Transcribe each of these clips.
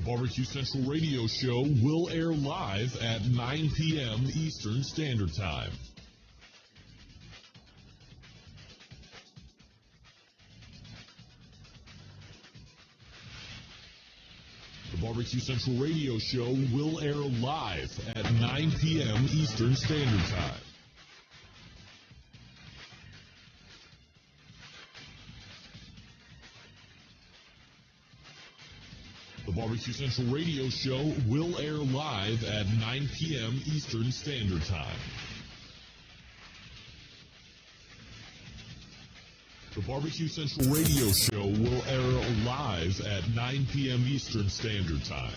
BBQ Central Radio Show will air live at 9 p.m. Eastern Standard Time. The BBQ Central Radio Show will air live at 9 p.m. Eastern Standard Time. The BBQ Central Radio Show will air live at 9 p.m. Eastern Standard Time. The BBQ Central Radio Show will air live at 9 p.m. Eastern Standard Time.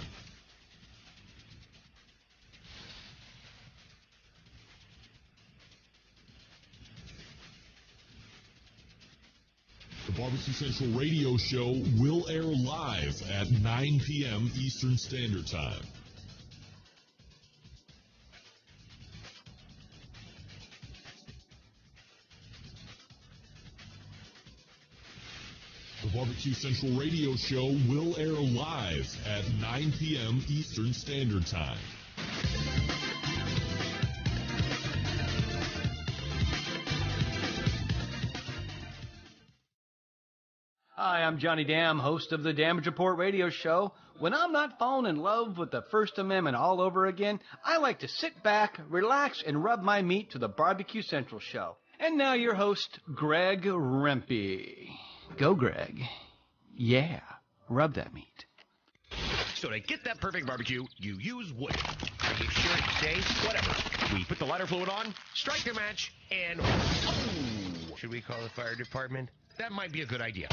The BBQ Central Radio Show will air live at 9 p.m. Eastern Standard Time. The BBQ Central Radio Show will air live at 9 p.m. Eastern Standard Time. Hi, I'm Johnny Dam, host of the Damage Report radio show. When I'm not falling in love with the First Amendment all over again, I like to sit back, relax, and rub my meat to the BBQ Central show. And now your host, Greg Rempe. Go, Greg. Yeah, rub that meat. So to get that perfect barbecue, you use wood. Are you sure it stays? Whatever. We put the lighter fluid on, strike the match, and oh! Should we call the fire department? That might be a good idea.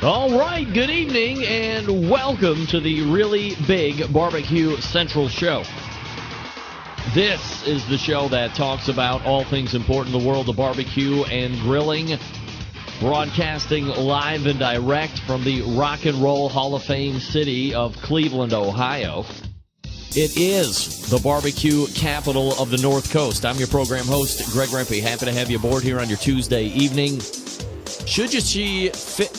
All right, good evening and welcome to the really big BBQ Central show. This is the show that talks about all things important in the world of barbecue and grilling, broadcasting live and direct from the Rock and Roll Hall of Fame city of Cleveland, Ohio. It is the barbecue capital of the North Coast. I'm your program host, Greg Rempe. Happy to have you aboard here on your Tuesday evening. Should you see fit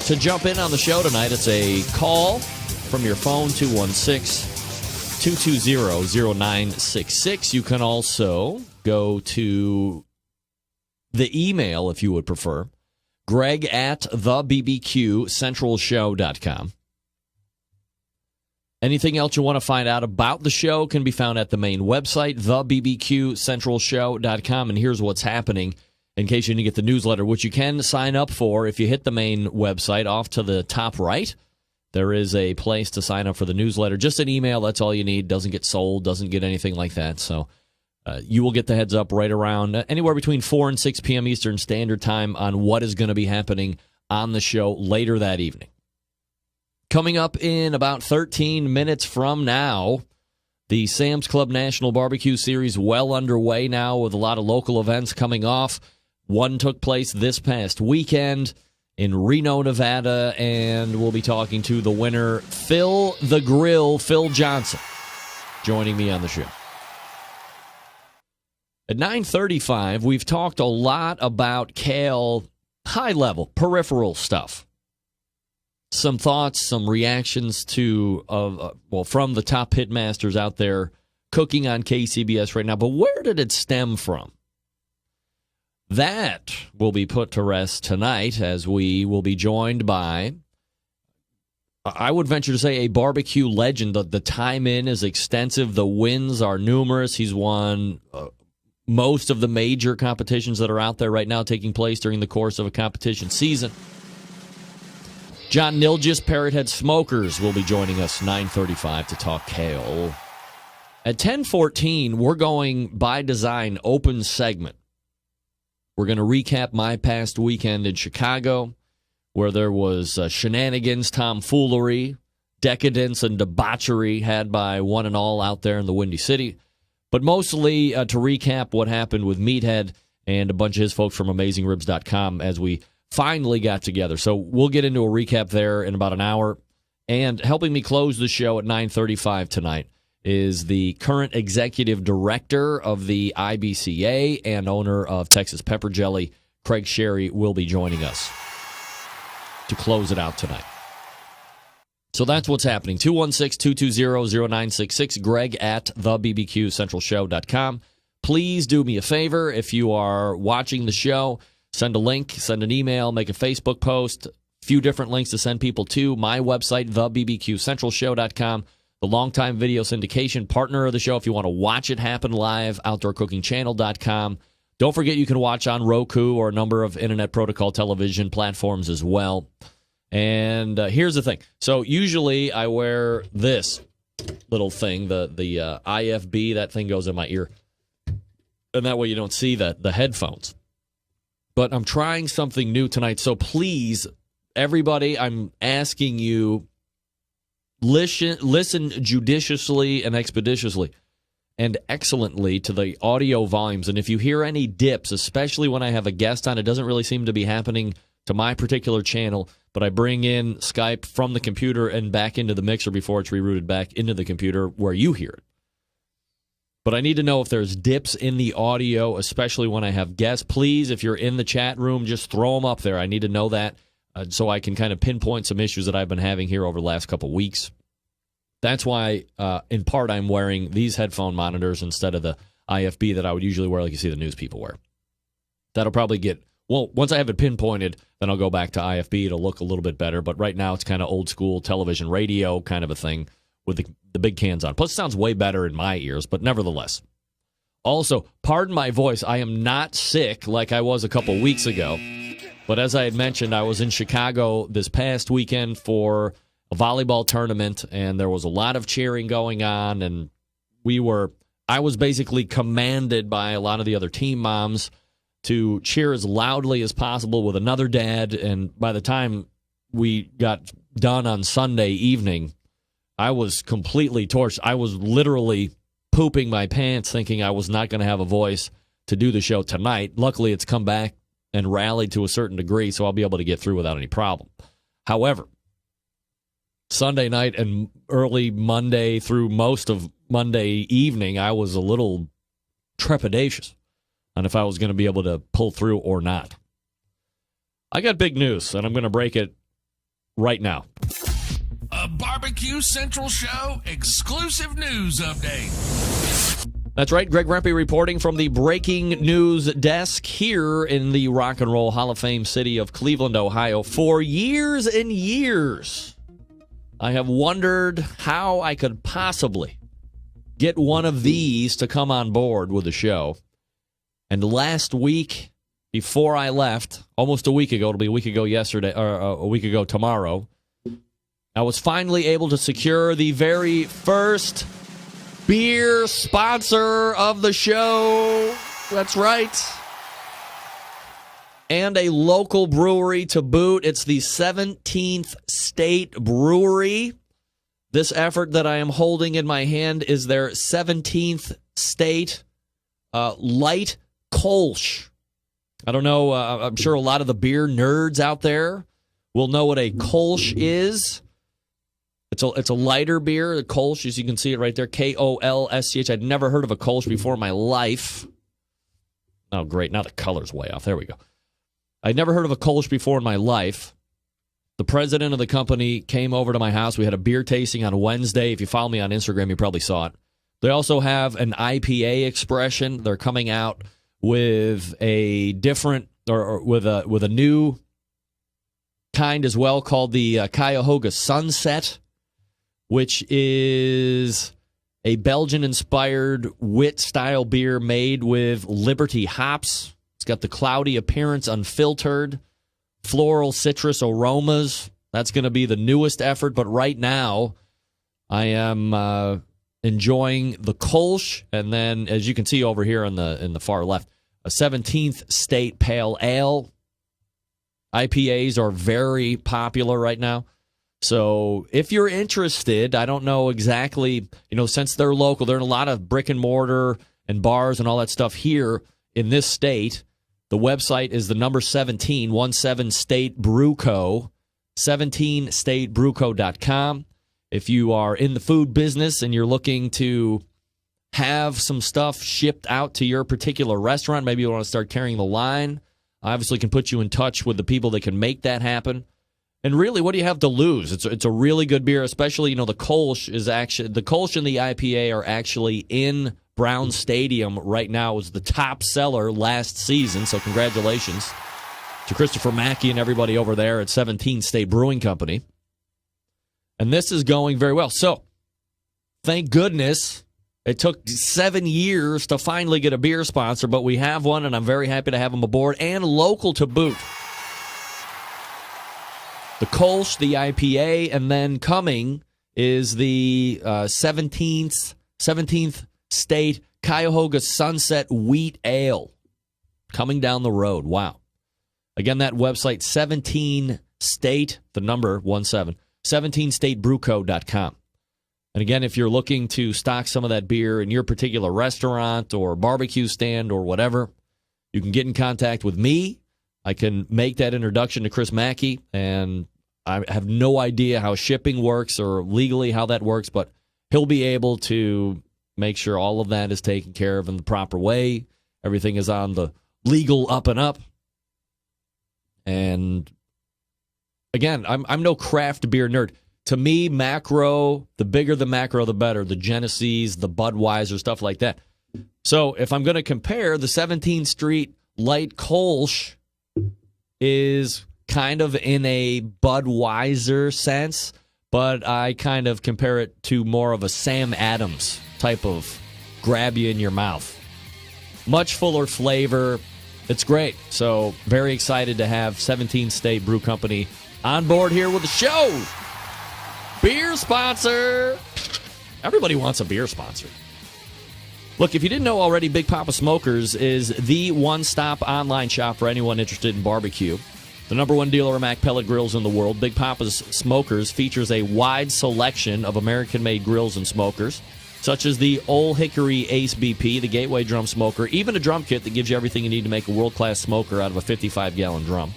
to jump in on the show tonight, it's a call from your phone, 216-220-0966. You can also go to the email, if you would prefer, Greg at thebbqcentralshow.com. Anything else you want to find out about the show can be found at the main website, thebbqcentralshow.com. And here's what's happening in case you didn't get the newsletter, which you can sign up for if you hit the main website off to the top right. There is a place to sign up for the newsletter. Just an email, that's all you need. Doesn't get sold, doesn't get anything like that. So you will get the heads up right around anywhere between 4 and 6 p.m. Eastern Standard Time on what is going to be happening on the show later that evening. Coming up in about 13 minutes from now, the Sam's Club National Barbecue Series well underway now with a lot of local events coming off. One took place this past weekend in Reno, Nevada, and we'll be talking to the winner, Phil the Grill, Phil Johnson, joining me on the show. At 9:35, we've talked a lot about KALE, high-level, peripheral stuff. Some thoughts, some reactions to, from the top pitmasters out there cooking on KCBS right now. But where did it stem from? That will be put to rest tonight as we will be joined by, I would venture to say, a barbecue legend. The time in is extensive. The wins are numerous. He's won most of the major competitions that are out there right now taking place during the course of a competition season. John Nilges, Parrothead Smokers, will be joining us 9:35 to talk KALE. At 10:14, we're going by design open segment. We're going to recap my past weekend in Chicago, where there was shenanigans, tomfoolery, decadence and debauchery had by one and all out there in the Windy City. But mostly to recap what happened with Meathead and a bunch of his folks from AmazingRibs.com as we finally got together. So we'll get into a recap there in about an hour. And helping me close the show at 9:35 tonight is the current executive director of the IBCA and owner of Texas Pepper Jelly, Craig Sharry, will be joining us to close it out tonight. So that's what's happening. 216-220-0966, Greg at thebbqcentralshow.com. Please do me a favor. If you are watching the show, send a link, send an email, make a Facebook post, a few different links to send people to my website, thebbqcentralshow.com, the longtime video syndication partner of the show. If you want to watch it happen live, outdoorcookingchannel.com. Don't forget you can watch on Roku or a number of Internet Protocol television platforms as well. And here's the thing. So usually I wear this little thing, the IFB. That thing goes in my ear. And that way you don't see the headphones. But I'm trying something new tonight. So please, everybody, I'm asking you, listen judiciously and expeditiously and excellently to the audio volumes. And if you hear any dips, especially when I have a guest on, it doesn't really seem to be happening to my particular channel, but I bring in Skype from the computer and back into the mixer before it's rerouted back into the computer where you hear it. But I need to know if there's dips in the audio, especially when I have guests. Please, if you're in the chat room, just throw them up there. I need to know that so I can kind of pinpoint some issues that I've been having here over the last couple of weeks. That's why, in part, I'm wearing these headphone monitors instead of the IFB that I would usually wear like you see the news people wear. That'll probably get... Well, once I have it pinpointed, then I'll go back to IFB. It'll look a little bit better. But right now, it's kind of old school television radio kind of a thing with the big cans on. Plus, it sounds way better in my ears, but nevertheless. Also, pardon my voice. I am not sick like I was a couple weeks ago. But as I had mentioned, I was in Chicago this past weekend for a volleyball tournament, and there was a lot of cheering going on. And I was basically commanded by a lot of the other team moms to cheer as loudly as possible with another dad. And by the time we got done on Sunday evening, I was completely torched. I was literally pooping my pants thinking I was not going to have a voice to do the show tonight. Luckily, it's come back and rallied to a certain degree, so I'll be able to get through without any problem. However, Sunday night and early Monday through most of Monday evening, I was a little trepidatious on if I was going to be able to pull through or not. I got big news, and I'm going to break it right now. A BBQ Central Show exclusive news update. That's right, Greg Rempe reporting from the breaking news desk here in the Rock and Roll Hall of Fame city of Cleveland, Ohio. For years and years, I have wondered how I could possibly get one of these to come on board with the show. And last week, before I left, almost a week ago, it'll be a week ago yesterday, or a week ago tomorrow, I was finally able to secure the very first beer sponsor of the show. That's right. And a local brewery to boot. It's the 17th State Brewery. This effort that I am holding in my hand is their 17th State Light Kolsch. I don't know. I'm sure a lot of the beer nerds out there will know what a Kolsch is. It's a lighter beer, a Kolsch, as you can see it right there, Kolsch. I'd never heard of a Kolsch before in my life. Oh, great. Now the color's way off. There we go. I'd never heard of a Kolsch before in my life. The president of the company came over to my house. We had a beer tasting on Wednesday. If you follow me on Instagram, you probably saw it. They also have an IPA expression. They're coming out with a different, or with a new kind as well, called the Cuyahoga Sunset, which is a Belgian-inspired wit-style beer made with Liberty hops. It's got the cloudy appearance, unfiltered, floral citrus aromas. That's going to be the newest effort, but right now I am enjoying the Kolsch, and then, as you can see over here in the far left, a 17th State Pale Ale. IPAs are very popular right now. So if you're interested, I don't know exactly, since they're local, they're in a lot of brick and mortar and bars and all that stuff here in this state. The website is the number 17 State Brew Co., 17statebrewco.com. If you are in the food business and you're looking to have some stuff shipped out to your particular restaurant, maybe you want to start carrying the line, I obviously can put you in touch with the people that can make that happen. And really, what do you have to lose? It's a really good beer, especially, the Kolsch the Kolsch and the IPA are actually in Brown Stadium right now. It was the top seller last season, so congratulations to Christopher Mackey and everybody over there at 17 State Brewing Company. And this is going very well. So, thank goodness it took 7 years to finally get a beer sponsor, but we have one, and I'm very happy to have them aboard, and local to boot. The Kolsch, the IPA, and then coming is the 17th State Cuyahoga Sunset Wheat Ale coming down the road. Wow. Again, that website, 17 State, the number 17, 17statebrewco.com. And again, if you're looking to stock some of that beer in your particular restaurant or barbecue stand or whatever, you can get in contact with me. I can make that introduction to Chris Mackey, and I have no idea how shipping works or legally how that works, but he'll be able to make sure all of that is taken care of in the proper way. Everything is on the legal up and up. And again, I'm no craft beer nerd. To me, macro, the bigger the macro, the better. The Genesees, the Budweiser, stuff like that. So if I'm going to compare, the 17th Street Light Kolsch is kind of in a Budweiser sense, but I kind of compare it to more of a Sam Adams type of grab you in your mouth. Much fuller flavor. It's great. So very excited to have 17 State Brew Company on board here with the show. Beer sponsor. Everybody wants a beer sponsor. Look, if you didn't know already, Big Papa Smokers is the one-stop online shop for anyone interested in barbecue. The number one dealer of Mac pellet grills in the world, Big Papa's Smokers features a wide selection of American-made grills and smokers, such as the Old Hickory Ace BP, the Gateway Drum Smoker, even a drum kit that gives you everything you need to make a world-class smoker out of a 55-gallon drum.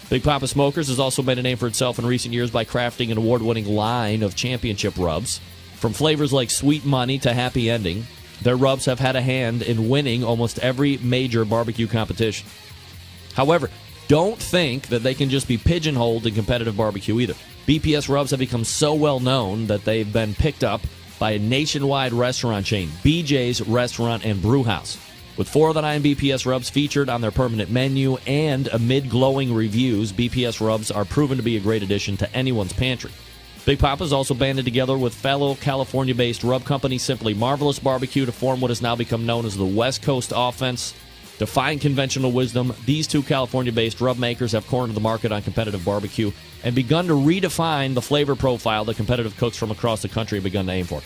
Big Papa Smokers has also made a name for itself in recent years by crafting an award-winning line of championship rubs. From flavors like Sweet Money to Happy Ending, their rubs have had a hand in winning almost every major barbecue competition. However, don't think that they can just be pigeonholed in competitive barbecue either. BPS rubs have become so well known that they've been picked up by a nationwide restaurant chain, BJ's Restaurant and Brew House. With 4 of the 9 BPS rubs featured on their permanent menu and amid glowing reviews, BPS rubs are proven to be a great addition to anyone's pantry. Big Papa's also banded together with fellow California-based rub company Simply Marvelous Barbecue to form what has now become known as the West Coast Offense. Defying conventional wisdom, these two California-based rub makers have cornered the market on competitive barbecue and begun to redefine the flavor profile that competitive cooks from across the country have begun to aim for.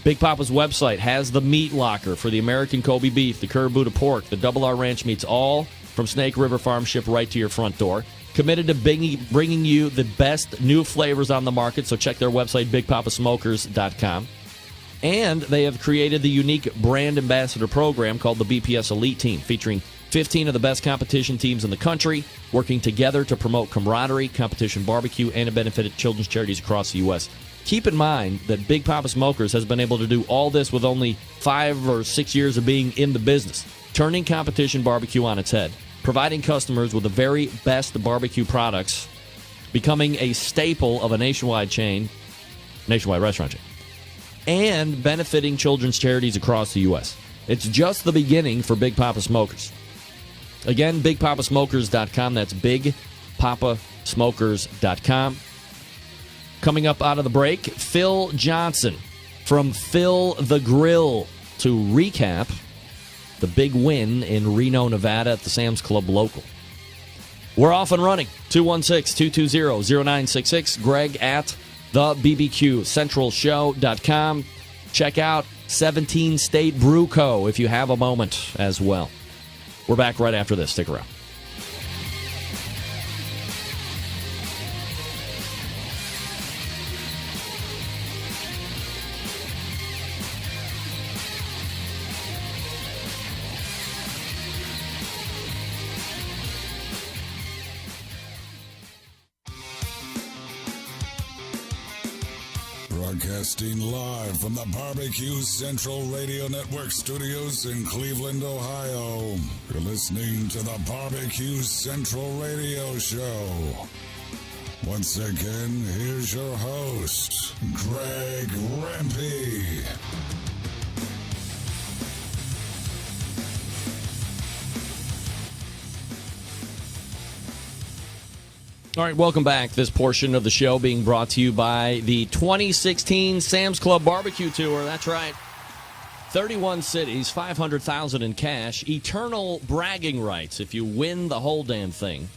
Big Papa's website has the meat locker for the American Kobe beef, the Curb Buddha pork, the Double R Ranch meats, all from Snake River Farm, shipped right to your front door. Committed to bringing you the best new flavors on the market, so check their website, bigpapasmokers.com. And they have created the unique brand ambassador program called the BPS Elite Team, featuring 15 of the best competition teams in the country, working together to promote camaraderie, competition barbecue, and to benefit children's charities across the U.S. Keep in mind that Big Papa Smokers has been able to do all this with only 5 or 6 years of being in the business, turning competition barbecue on its head, providing customers with the very best barbecue products, becoming a staple of a nationwide restaurant chain, and benefiting children's charities across the U.S. It's just the beginning for Big Papa Smokers. Again, bigpapasmokers.com. That's bigpapasmokers.com. Coming up out of the break, Phil Johnson from Phil the Grill to recap the big win in Reno, Nevada at the Sam's Club Local. We're off and running. 216-220-0966. Greg at thebbqcentralshow.com. Check out 17 State Brew Co. if you have a moment as well. We're back right after this. Stick around. Broadcasting live from the BBQ Central Radio Network studios in Cleveland, Ohio. You're listening to the BBQ Central Radio Show. Once again, here's your host, Greg Rempe. All right, welcome back. This portion of the show being brought to you by the 2016 Sam's Club Barbecue Tour. That's right. 31 cities, $500,000 in cash, eternal bragging rights if you win the whole damn thing.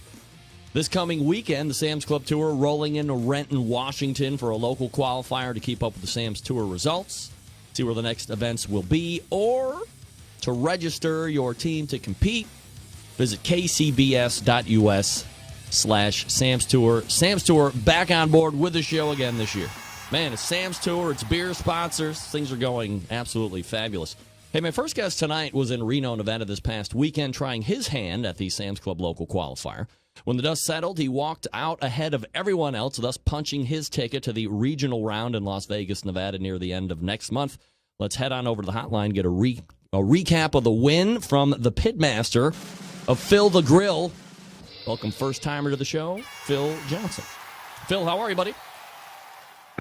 This coming weekend, the Sam's Club Tour rolling into Renton, Washington for a local qualifier to keep up with the Sam's Tour results, see where the next events will be, or to register your team to compete, visit kcbs.us/Sam's Tour. Sam's Tour back on board with the show again this year. Man, it's Sam's Tour, it's beer sponsors. Things are going absolutely fabulous. Hey, my first guest tonight was in Reno, Nevada this past weekend trying his hand at the Sam's Club local qualifier. When the dust settled, he walked out ahead of everyone else, thus punching his ticket to the regional round in Las Vegas, Nevada near the end of next month. Let's head on over to the hotline, get a recap of the win from the pitmaster of Phil the Grill. Welcome first-timer to the show, Phil Johnson. Phil, how are you, buddy?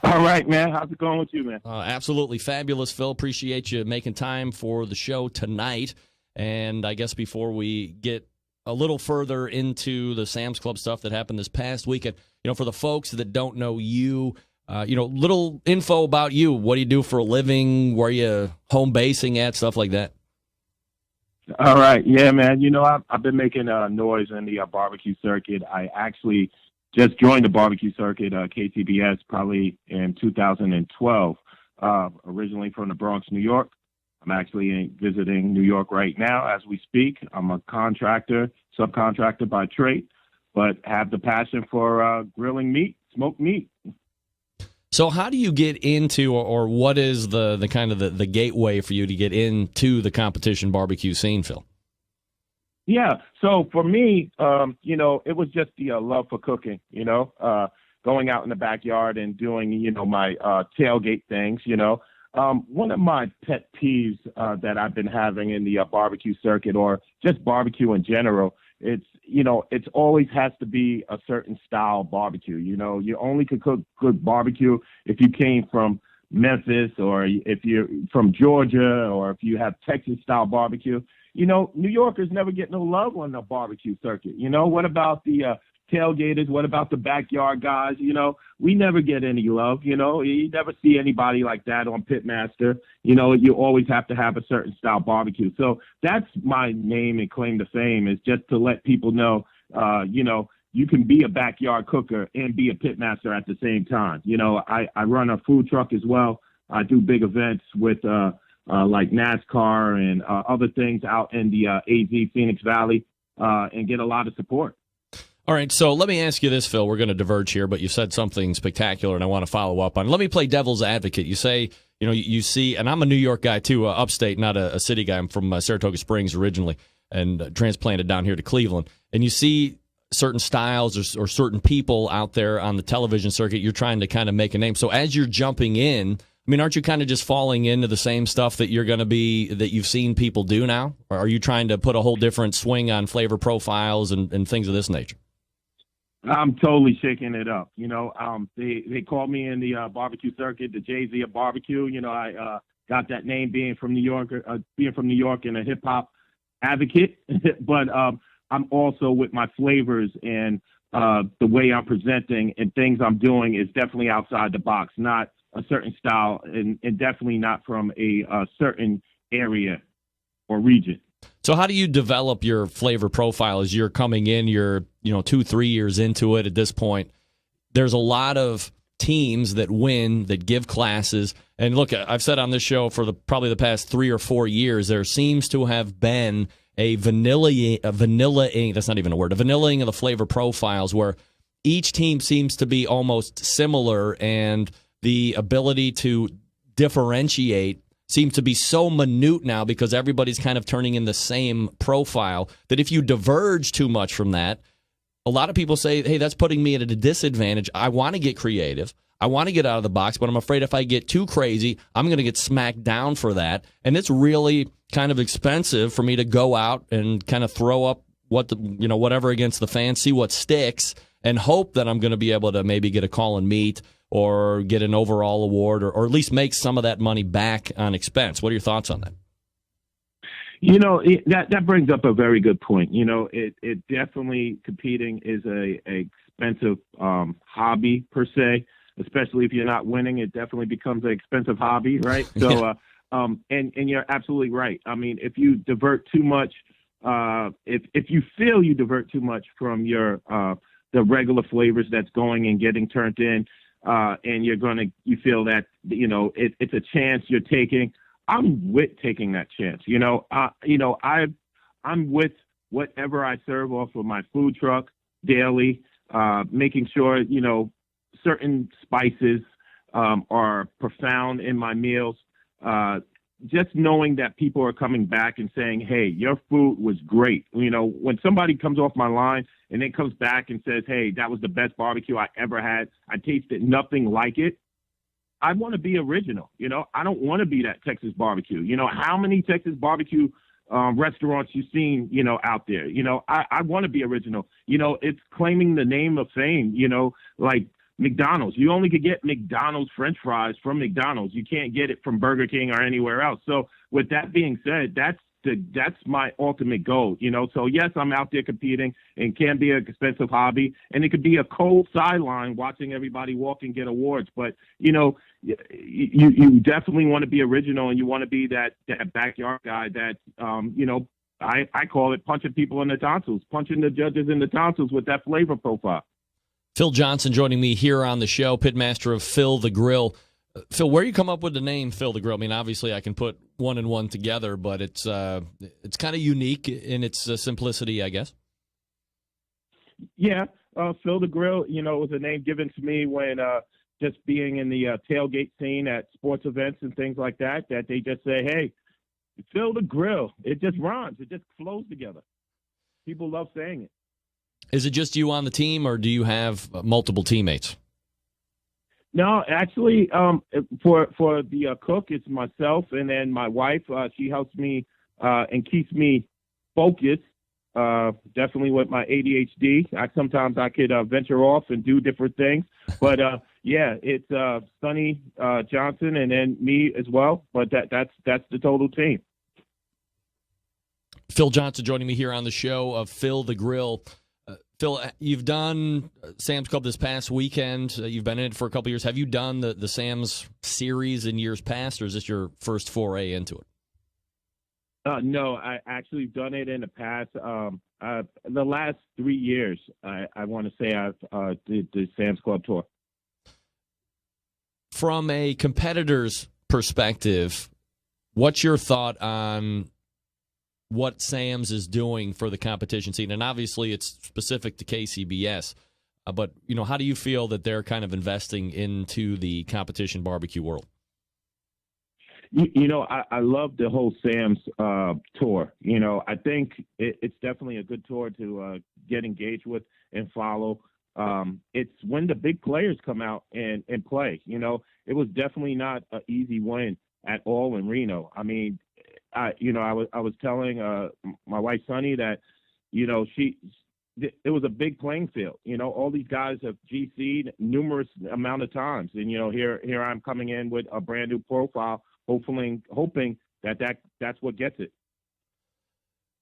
All right, man. How's it going with you, man? Absolutely fabulous, Phil. Appreciate you making time for the show tonight. And I guess before we get a little further into the Sam's Club stuff that happened this past weekend, for the folks that don't know you, little info about you. What do you do for a living? Where are you home basing at? Stuff like that. All right. Yeah, man. I've been making noise in the barbecue circuit. I actually just joined the barbecue circuit, KCBS, probably in 2012, originally from the Bronx, New York. I'm actually visiting New York right now as we speak. I'm a subcontractor by trade, but have the passion for grilling meat, smoked meat. So how do you get into, or what is the kind of the gateway for you to get into the competition barbecue scene, Phil? Yeah. So for me, it was just the love for cooking, going out in the backyard and doing, my tailgate things, One of my pet peeves that I've been having in the barbecue circuit, or just barbecue in general, it's always has to be a certain style barbecue. You only could cook good barbecue if you came from Memphis, or if you're from Georgia, or if you have Texas style barbecue. New Yorkers never get no love on the barbecue circuit. What about the tailgaters? What about the backyard guys? We never get any love. You never see anybody like that on Pitmaster. You always have to have a certain style barbecue. So that's my name and claim to fame, is just to let people know, you can be a backyard cooker and be a pitmaster at the same time. I run a food truck as well. I do big events with like NASCAR and other things out in the AZ Phoenix Valley and get a lot of support. All right, so let me ask you this, Phil. We're going to diverge here, but you said something spectacular, and I want to follow up on it. Let me play devil's advocate. You say, you see, and I'm a New York guy too, upstate, not a city guy. I'm from Saratoga Springs originally and transplanted down here to Cleveland. And you see certain styles or certain people out there on the television circuit, you're trying to kind of make a name. So as you're jumping in, aren't you kind of just falling into the same stuff that that you've seen people do now? Or are you trying to put a whole different swing on flavor profiles and things of this nature? I'm totally shaking it up. They call me in the barbecue circuit the Jay-Z of barbecue. I got that name being from New York and a hip hop advocate. But I'm also, with my flavors and the way I'm presenting and things I'm doing, is definitely outside the box, not a certain style, and definitely not from a certain area or region. So how do you develop your flavor profile as you're coming in? You're 2-3 years into it at this point. There's a lot of teams that win, that give classes. And look, I've said on this show for probably the past 3 or 4 years, there seems to have been a vanillaing, that's not even a word, a vanillaing of the flavor profiles, where each team seems to be almost similar, and the ability to differentiate seems to be so minute now because everybody's kind of turning in the same profile that if you diverge too much from that, a lot of people say, hey, that's putting me at a disadvantage. I want to get creative. I want to get out of the box, but I'm afraid if I get too crazy, I'm going to get smacked down for that. And it's really kind of expensive for me to go out and kind of throw up whatever against the fans, see what sticks, and hope that I'm going to be able to maybe get a call and meet or get an overall award or at least make some of that money back on expense. What are your thoughts on that? That brings up a very good point. It definitely, competing is a expensive hobby per se, especially if you're not winning. It definitely becomes an expensive hobby, right? So, and you're absolutely right. I mean, if you divert too much, if you feel you divert too much from your the regular flavors that's going and getting turned in, and you feel that it's a chance you're taking. I'm with taking that chance. I'm with whatever I serve off of my food truck daily, making sure certain spices are profound in my meals. Just knowing that people are coming back and saying, hey, your food was great. When somebody comes off my line and then comes back and says, hey, that was the best barbecue I ever had, I tasted nothing like it, I want to be original. I don't want to be that Texas barbecue. How many Texas barbecue restaurants you've seen, out there? I want to be original. It's claiming the name of fame, like McDonald's. You only could get McDonald's French fries from McDonald's. You can't get it from Burger King or anywhere else. So with that being said, that's my ultimate goal. So yes, I'm out there competing and can be an expensive hobby, and it could be a cold sideline watching everybody walk and get awards. But you definitely want to be original, and you want to be that backyard guy that I call it punching people in the tonsils, punching the judges in the tonsils with that flavor profile. Phil Johnson joining me here on the show, pitmaster of Phil the Grill. Phil, where you come up with the name Phil the Grill? I mean, obviously I can put one and one together, but it's kind of unique in its simplicity, I guess. Yeah, Phil the Grill, it was a name given to me when just being in the tailgate scene at sports events and things like that they just say, hey, Phil the Grill. It just rhymes. It just flows together. People love saying it. Is it just you on the team, or do you have multiple teammates? No, actually, for the cook, it's myself, and then my wife. She helps me and keeps me focused. Definitely with my ADHD, sometimes I could venture off and do different things. But yeah, it's Sonny Johnson and then me as well. But that's the total team. Phil Johnson joining me here on the show of Phil the Grill. Phil, you've done Sam's Club this past weekend. You've been in it for a couple years. Have you done the Sam's series in years past, or is this your first foray into it? No, I actually done it in the past. The last 3 years, I want to say I've did the Sam's Club tour. From a competitor's perspective, what's your thought on what Sam's is doing for the competition scene? And obviously it's specific to KCBS, but how do you feel that they're kind of investing into the competition barbecue world? I love the whole Sam's tour. I think it's definitely a good tour to get engaged with and follow. It's when the big players come out and play. It was definitely not an easy win at all in Reno. I mean, I was telling my wife Sonny that it was a big playing field. All these guys have GC'd numerous amount of times, and here I'm coming in with a brand new profile, hoping that's what gets it.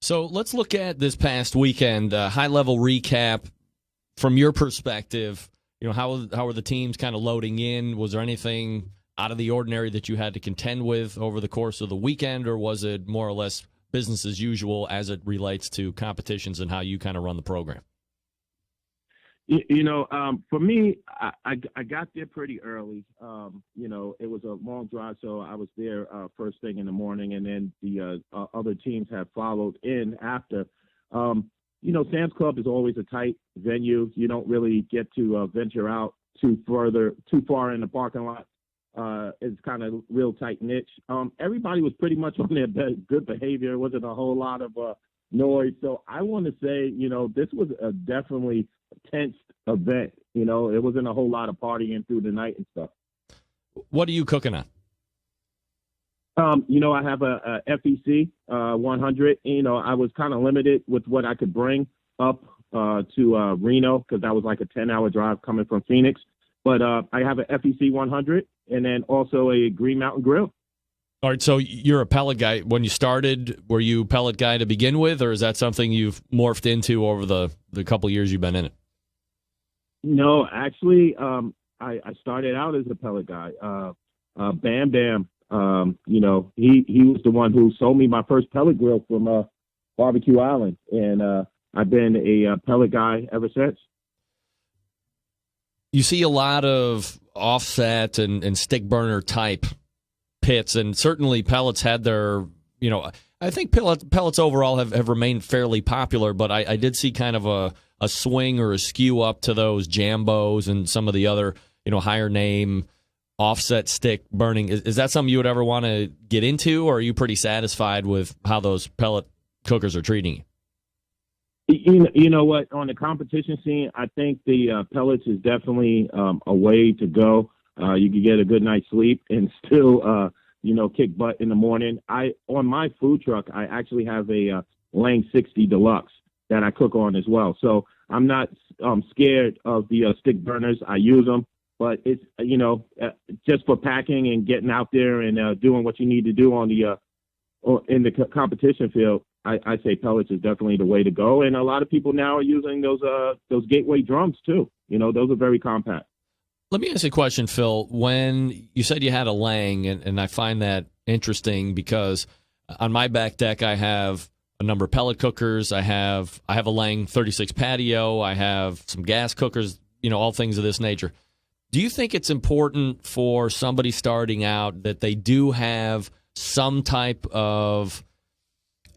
So let's look at this past weekend. High level recap from your perspective. How are the teams kind of loading in? Was there anything out of the ordinary that you had to contend with over the course of the weekend, or was it more or less business as usual as it relates to competitions and how you kind of run the program? For me, I got there pretty early. It was a long drive, so I was there first thing in the morning, and then the other teams have followed in after. Sam's Club is always a tight venue. You don't really get to venture out too far in the parking lot. It's kind of real tight niche. Everybody was pretty much on their good behavior. It wasn't a whole lot of noise. So I want to say, this was a definitely tense event. You know, it wasn't a whole lot of partying through the night and stuff. What are you cooking on? You know, I have a FEC 100. You know, I was kind of limited with what I could bring up to Reno because that was like a 10-hour drive coming from Phoenix. But I have a FEC 100 and then also a Green Mountain Grill. All right, so you're a pellet guy. When you started, were you a pellet guy to begin with, or is that something you've morphed into over the couple years you've been in it? No, actually, I started out as a pellet guy. Bam Bam, you know, he was the one who sold me my first pellet grill from Barbecue Island, and I've been a pellet guy ever since. You see a lot of offset and stick burner type pits, and certainly pellets had their, you know, I think pellets overall have remained fairly popular, but I did see kind of a swing or a skew up to those Jambos and some of the other, you know, higher name offset stick burning. Is that something you would ever want to get into, or are you pretty satisfied with how those pellet cookers are treating you? You know what? On the competition scene, I think the pellets is definitely a way to go. You can get a good night's sleep and still, you know, kick butt in the morning. On my food truck, I actually have a Lang 60 Deluxe that I cook on as well. So I'm not scared of the stick burners. I use them, but it's, you know, just for packing and getting out there and doing what you need to do on the in the competition field. I say pellets is definitely the way to go. And a lot of people now are using those gateway drums too. You know, those are very compact. Let me ask you a question, Phil. When you said you had a Lang, and I find that interesting because on my back deck I have a number of pellet cookers. I have a Lang 36 patio. I have some gas cookers, you know, all things of this nature. Do you think it's important for somebody starting out that they do have some type of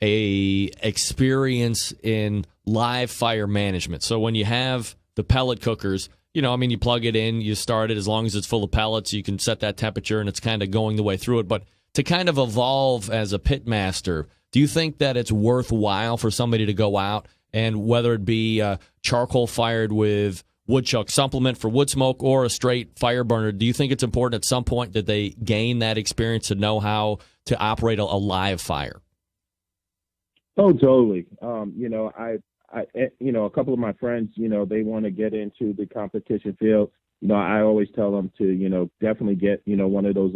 a experience in live fire management? So when you have the pellet cookers, you know, I mean, you plug it in, you start it, as long as it's full of pellets, you can set that temperature and it's kind of going the way through it. But to kind of evolve as a pit master, do you think that it's worthwhile for somebody to go out and whether it be charcoal fired with woodchuck supplement for wood smoke or a straight fire burner, do you think it's important at some point that they gain that experience to know how to operate a live fire? Oh, totally. You know, I, you know, a couple of my friends, you know, they want to get into the competition field. You know, I always tell them to, you know, definitely get, you know, one of those,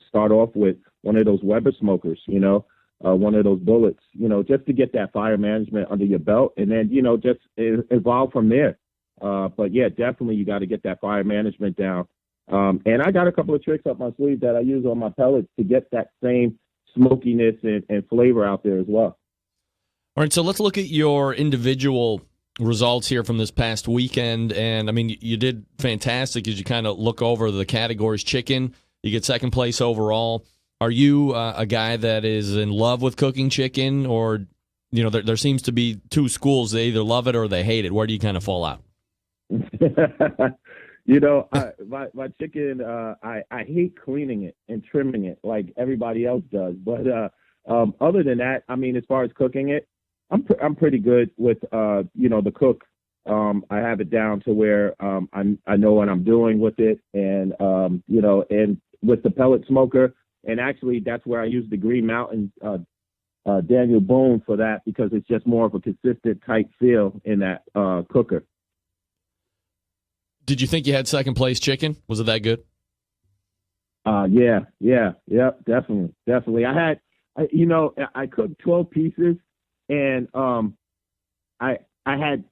start off with one of those Weber smokers, you know, one of those bullets, you know, just to get that fire management under your belt and then, you know, just evolve from there. But yeah, definitely you got to get that fire management down. And I got a couple of tricks up my sleeve that I use on my pellets to get that same smokiness and flavor out there as well. All right, so let's look at your individual results here from this past weekend. And, I mean, you did fantastic as you kind of look over the categories. Chicken, you get second place overall. Are you a guy that is in love with cooking chicken? Or, you know, there seems to be two schools. They either love it or they hate it. Where do you kind of fall out? You know, my chicken, I hate cleaning it and trimming it like everybody else does. But other than that, I mean, as far as cooking it, I'm pretty good with, you know, the cook. I have it down to where I know what I'm doing with it. And, you know, and with the pellet smoker, and actually that's where I use the Green Mountain Daniel Boone for that because it's just more of a consistent tight feel in that cooker. Did you think you had second place chicken? Was it that good? Yeah, definitely. I cooked 12 pieces. And I had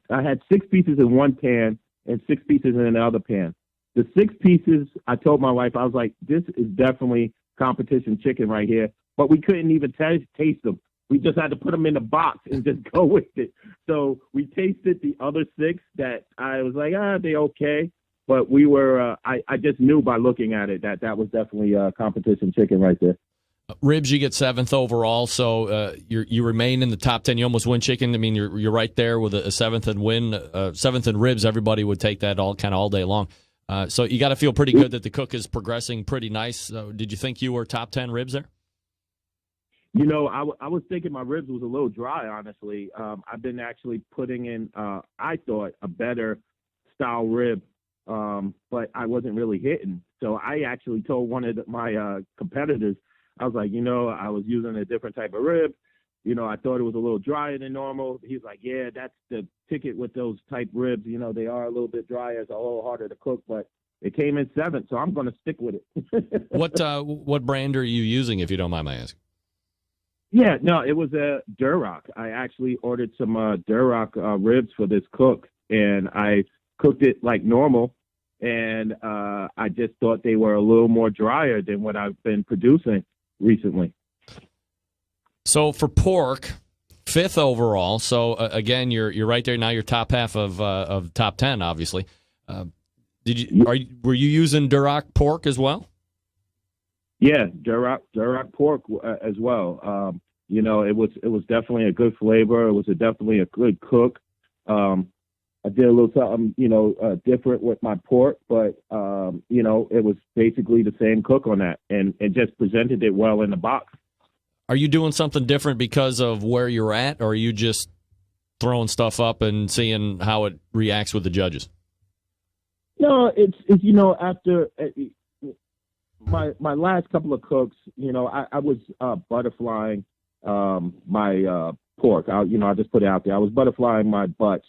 I had 6 pieces in one pan and 6 pieces in another pan. The 6 pieces, I told my wife, I was like, this is definitely competition chicken right here. But we couldn't even taste them. We just had to put them in the box and just go with it. So we tasted the other 6 that I was like, they okay. But we were, I just knew by looking at it that was definitely competition chicken right there. Ribs, you get 7th overall, so you remain in the top 10. You almost win chicken. I mean, you're right there with a 7th and win. 7th in ribs, everybody would take that all day long. So you got to feel pretty good that the cook is progressing pretty nice. Did you think you were top 10 ribs there? You know, I was thinking my ribs was a little dry, honestly. I've been actually putting in, I thought, a better style rib, but I wasn't really hitting. So I actually told one of my competitors, I was like, I was using a different type of rib. I thought it was a little drier than normal. He's like, yeah, that's the ticket with those type ribs. They are a little bit drier. It's a little harder to cook, but it came in 7th, so I'm going to stick with it. What brand are you using, if you don't mind my asking? Yeah, no, it was a Duroc. I actually ordered some Duroc ribs for this cook, and I cooked it like normal, and I just thought they were a little more drier than what I've been producing recently. So for pork, 5th overall. So again, you're right there now. You're top half of top 10, obviously. Were you using Duroc pork as well? Yeah, Duroc pork as well. It was definitely a good flavor. It was definitely a good cook. I did a little something, different with my pork, but it was basically the same cook on that, and just presented it well in the box. Are you doing something different because of where you're at, or are you just throwing stuff up and seeing how it reacts with the judges? No, it's after my last couple of cooks, I was butterflying my pork. I just put it out there. I was butterflying my butts,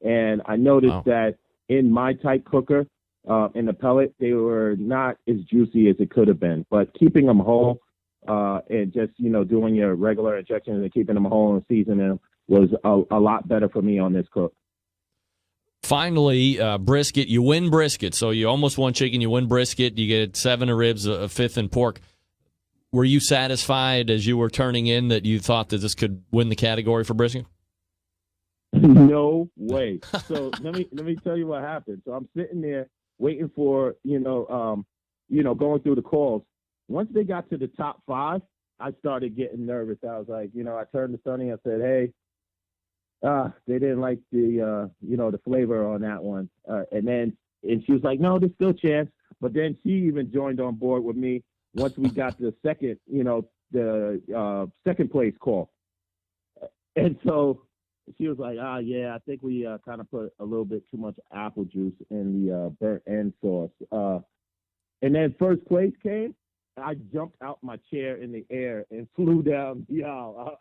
and I noticed that in my type cooker, in the pellet, they were not as juicy as it could have been. But keeping them whole, and just doing your regular injections and keeping them whole and seasoning them was a lot better for me on this cook. Finally, brisket. You win brisket, so you almost won chicken. You win brisket. You get 7 of ribs, a 5th in pork. Were you satisfied as you were turning in that you thought that this could win the category for brisket? No way. So let me tell you what happened. So I'm sitting there waiting for going through the calls. Once they got to the top 5, I started getting nervous. I was like, I turned to Sonny and said, hey. They didn't like the flavor on that one. And she was like, no, there's still a chance. But then she even joined on board with me once we got the second, the second place call. And so she was like, yeah, I think we kind of put a little bit too much apple juice in the burnt end sauce. And then first place came. I jumped out my chair in the air and flew down the aisle.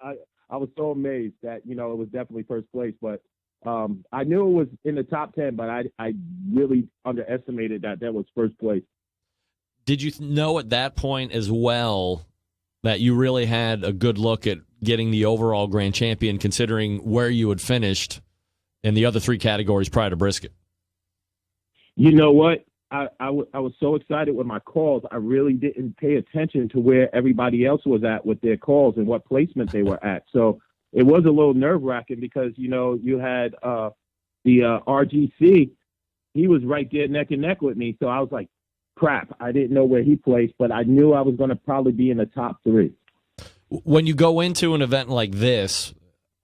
I was so amazed that, it was definitely first place. But I knew it was in the top 10, but I really underestimated that was first place. Did you know at that point as well that you really had a good look at getting the overall grand champion, considering where you had finished in the other 3 categories prior to brisket? You know what? I was so excited with my calls. I really didn't pay attention to where everybody else was at with their calls and what placement they were at. So it was a little nerve-wracking because, you had the RGC. He was right there neck and neck with me. So I was like, crap, I didn't know where he placed, but I knew I was going to probably be in the top 3. When you go into an event like this,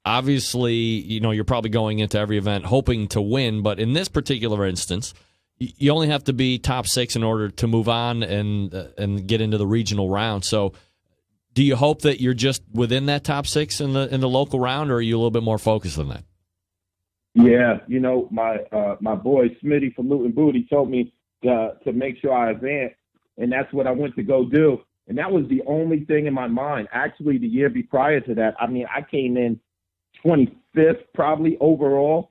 obviously, you're probably going into every event hoping to win. But in this particular instance, you only have to be top 6 in order to move on and get into the regional round. So do you hope that you're just within that top 6 in the local round, or are you a little bit more focused than that? Yeah, my boy Smitty from Loot and Booty told me to make sure I advance, and that's what I went to go do. And that was the only thing in my mind. Actually, the year prior to that, I came in 25th probably overall.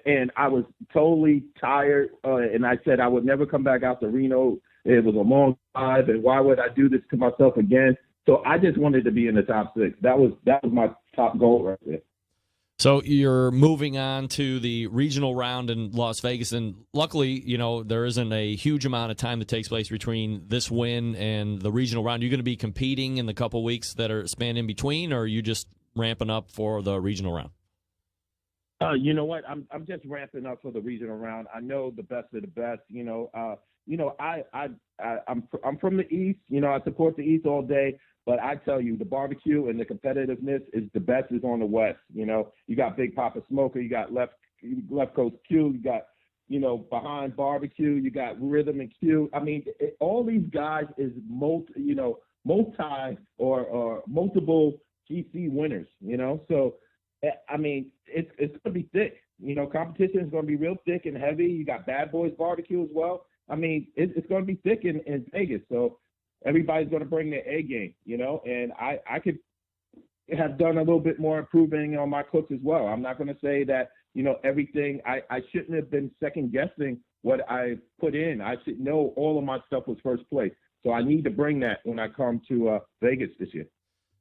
And I was totally tired, and I said I would never come back out to Reno. It was a long drive, and why would I do this to myself again? So I just wanted to be in the top 6. That was my top goal right there. So you're moving on to the regional round in Las Vegas, and luckily, there isn't a huge amount of time that takes place between this win and the regional round. You're going to be competing in the couple weeks that are spanned in between, or are you just ramping up for the regional round? You know what? I'm just ramping up for the regional round. I know the best of the best. I'm from the East. I support the East all day. But I tell you, the barbecue and the competitiveness is the best is on the West. You got Big Papa Smoker, you got Left Coast Q, you got behind barbecue, you got Rhythm and Q. I mean, all these guys is multi or multiple GC winners. So. I mean, it's going to be thick. competition is going to be real thick and heavy. You got Bad Boys Barbecue as well. I mean, it's going to be thick in Vegas. So everybody's going to bring their A game, and I could have done a little bit more improving on my cooks as well. I'm not going to say that, everything, I shouldn't have been second guessing what I put in. I should know all of my stuff was first place. So I need to bring that when I come to Vegas this year.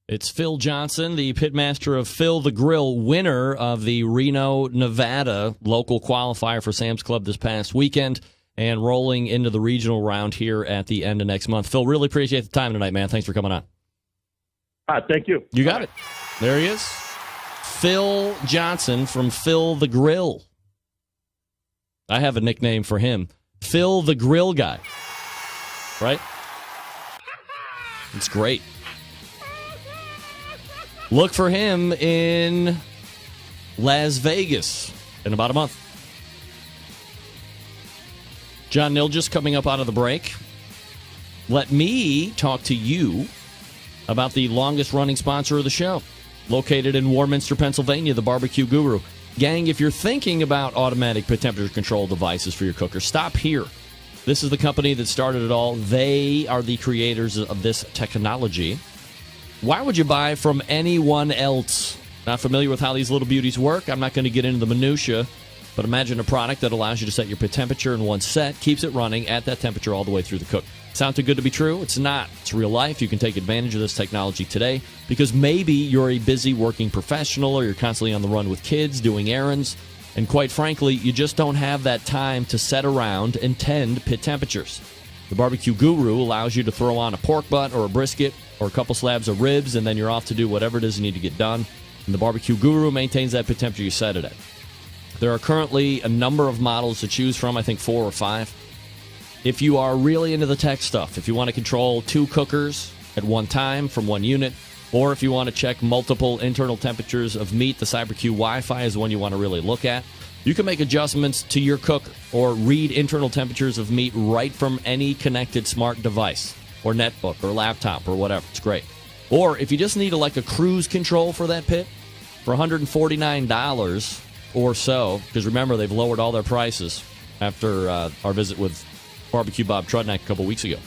It's Phil Johnson, the pitmaster of Phil the Grill, winner of the Reno, Nevada local qualifier for Sam's Club this past weekend, and rolling into the regional round here at the end of next month. Phil, really appreciate the time tonight, man. Thanks for coming on. Thank you. You got it. There he is. Phil Johnson from Phil the Grill. I have a nickname for him. Phil the Grill Guy. Right? It's great. Look for him in Las Vegas in about a month. John Nilges coming up out of the break. Let me talk to you about the longest running sponsor of the show, located in Warminster, Pennsylvania, the Barbecue Guru. Gang, if you're thinking about automatic temperature control devices for your cooker, stop here. This is the company that started it all. They are the creators of this technology. Why would you buy from anyone else? Not familiar with how these little beauties work? I'm not going to get into the minutia, but imagine a product that allows you to set your pit temperature in one set, keeps it running at that temperature all the way through the cook. Sound too good to be true? It's not. It's real life. You can take advantage of this technology today because maybe you're a busy working professional or you're constantly on the run with kids, doing errands, and quite frankly, you just don't have that time to set around and tend pit temperatures. The Barbecue Guru allows you to throw on a pork butt or a brisket or a couple slabs of ribs, and then you're off to do whatever it is you need to get done. And the Barbecue Guru maintains that pit temperature you set it at. There are currently a number of models to choose from, I think 4 or 5. If you are really into the tech stuff, if you want to control 2 cookers at one time from one unit, or if you want to check multiple internal temperatures of meat, the CyberQ Wi-Fi is one you want to really look at. You can make adjustments to your cooker or read internal temperatures of meat right from any connected smart device or netbook or laptop or whatever. It's great. Or if you just need a cruise control for that pit for $149 or so, because remember, they've lowered all their prices after our visit with Barbecue Bob Trudnick a couple weeks ago.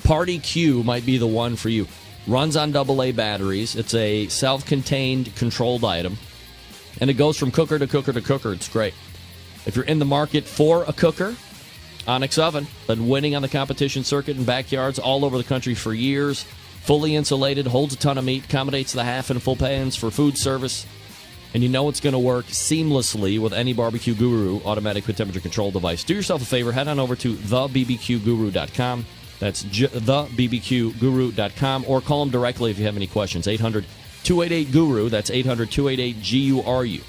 Party Q might be the one for you. Runs on AA batteries. It's a self-contained controlled item. And it goes from cooker to cooker to cooker. It's great. If you're in the market for a cooker, Onyx Oven, been winning on the competition circuit in backyards all over the country for years. Fully insulated, holds a ton of meat, accommodates the half and full pans for food service. And you know it's going to work seamlessly with any Barbecue Guru automatic pit temperature control device. Do yourself a favor. Head on over to thebbqguru.com. That's thebbqguru.com. Or call them directly if you have any questions. 800-288-GURU. That's 800-288-GURU.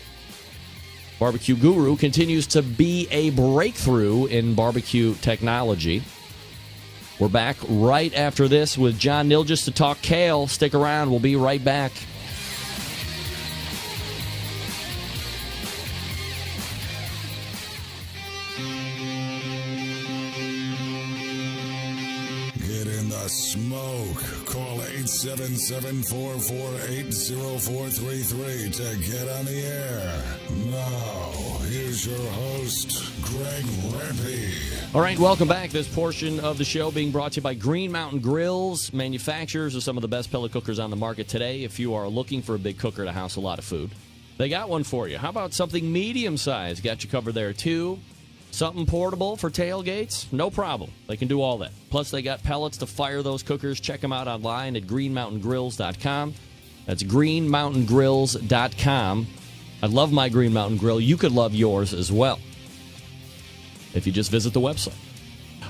Barbecue Guru continues to be a breakthrough in barbecue technology. We're back right after this with John Nilges to talk KALE. Stick around. We'll be right back. Smoke. Call 877-448-0433 to get on the air. Now, here's your host, Greg Rempe. All right, welcome back. This portion of the show being brought to you by Green Mountain Grills, manufacturers of some of the best pellet cookers on the market today. If you are looking for a big cooker to house a lot of food, they got one for you. How about something medium-sized? Got you covered there, too. Something portable for tailgates? No problem. They can do all that. Plus, they got pellets to fire those cookers. Check them out online at greenmountaingrills.com. That's greenmountaingrills.com. I love my Green Mountain Grill. You could love yours as well if you just visit the website.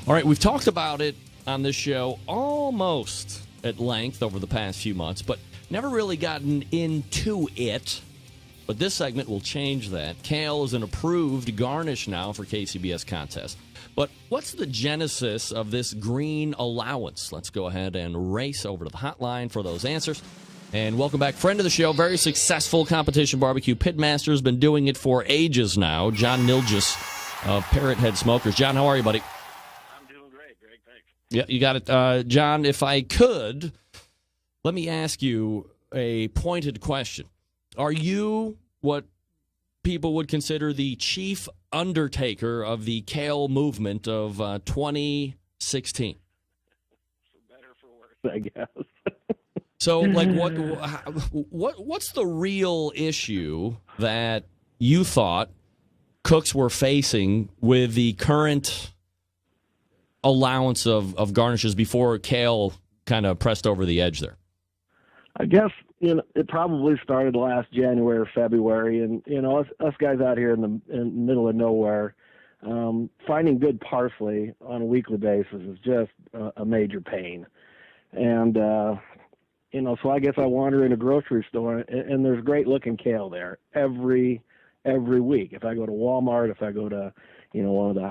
All right, we've talked about it on this show almost at length over the past few months, but never really gotten into it. But this segment will change that. KALE is an approved garnish now for KCBS contests. But what's the genesis of this green allowance? Let's go ahead and race over to the hotline for those answers. And welcome back, friend of the show, very successful competition barbecue pitmaster, has been doing it for ages now, John Nilges of Parrothead Smokers. John, how are you, buddy? I'm doing great, Greg. Thanks. Yeah, you got it. John, if I could, let me ask you a pointed question. Are you what people would consider the chief undertaker of the KALE movement of 2016. For better, for worse, I guess. So, like, what's the real issue that you thought cooks were facing with the current allowance of garnishes before KALE kind of pressed over the edge there? I guess, it probably started last January or February, and, us guys out here in the middle of nowhere, finding good parsley on a weekly basis is just a major pain. And, so I guess I wander in a grocery store, and there's great looking KALE there every week. If I go to Walmart, if I go to, one of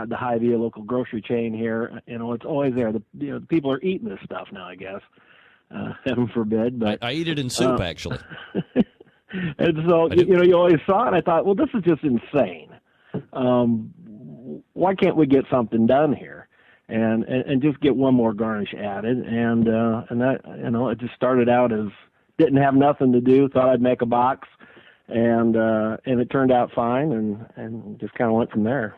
the Hy-Vee local grocery chain here, it's always there. The people are eating this stuff now, I guess. Heaven forbid. But I eat it in soup, actually. And so, you always saw it. I thought, well, this is just insane. Why can't we get something done here? And just get one more garnish added, and that it just started out as didn't have nothing to do. Thought I'd make a box, and it turned out fine, and just kind of went from there.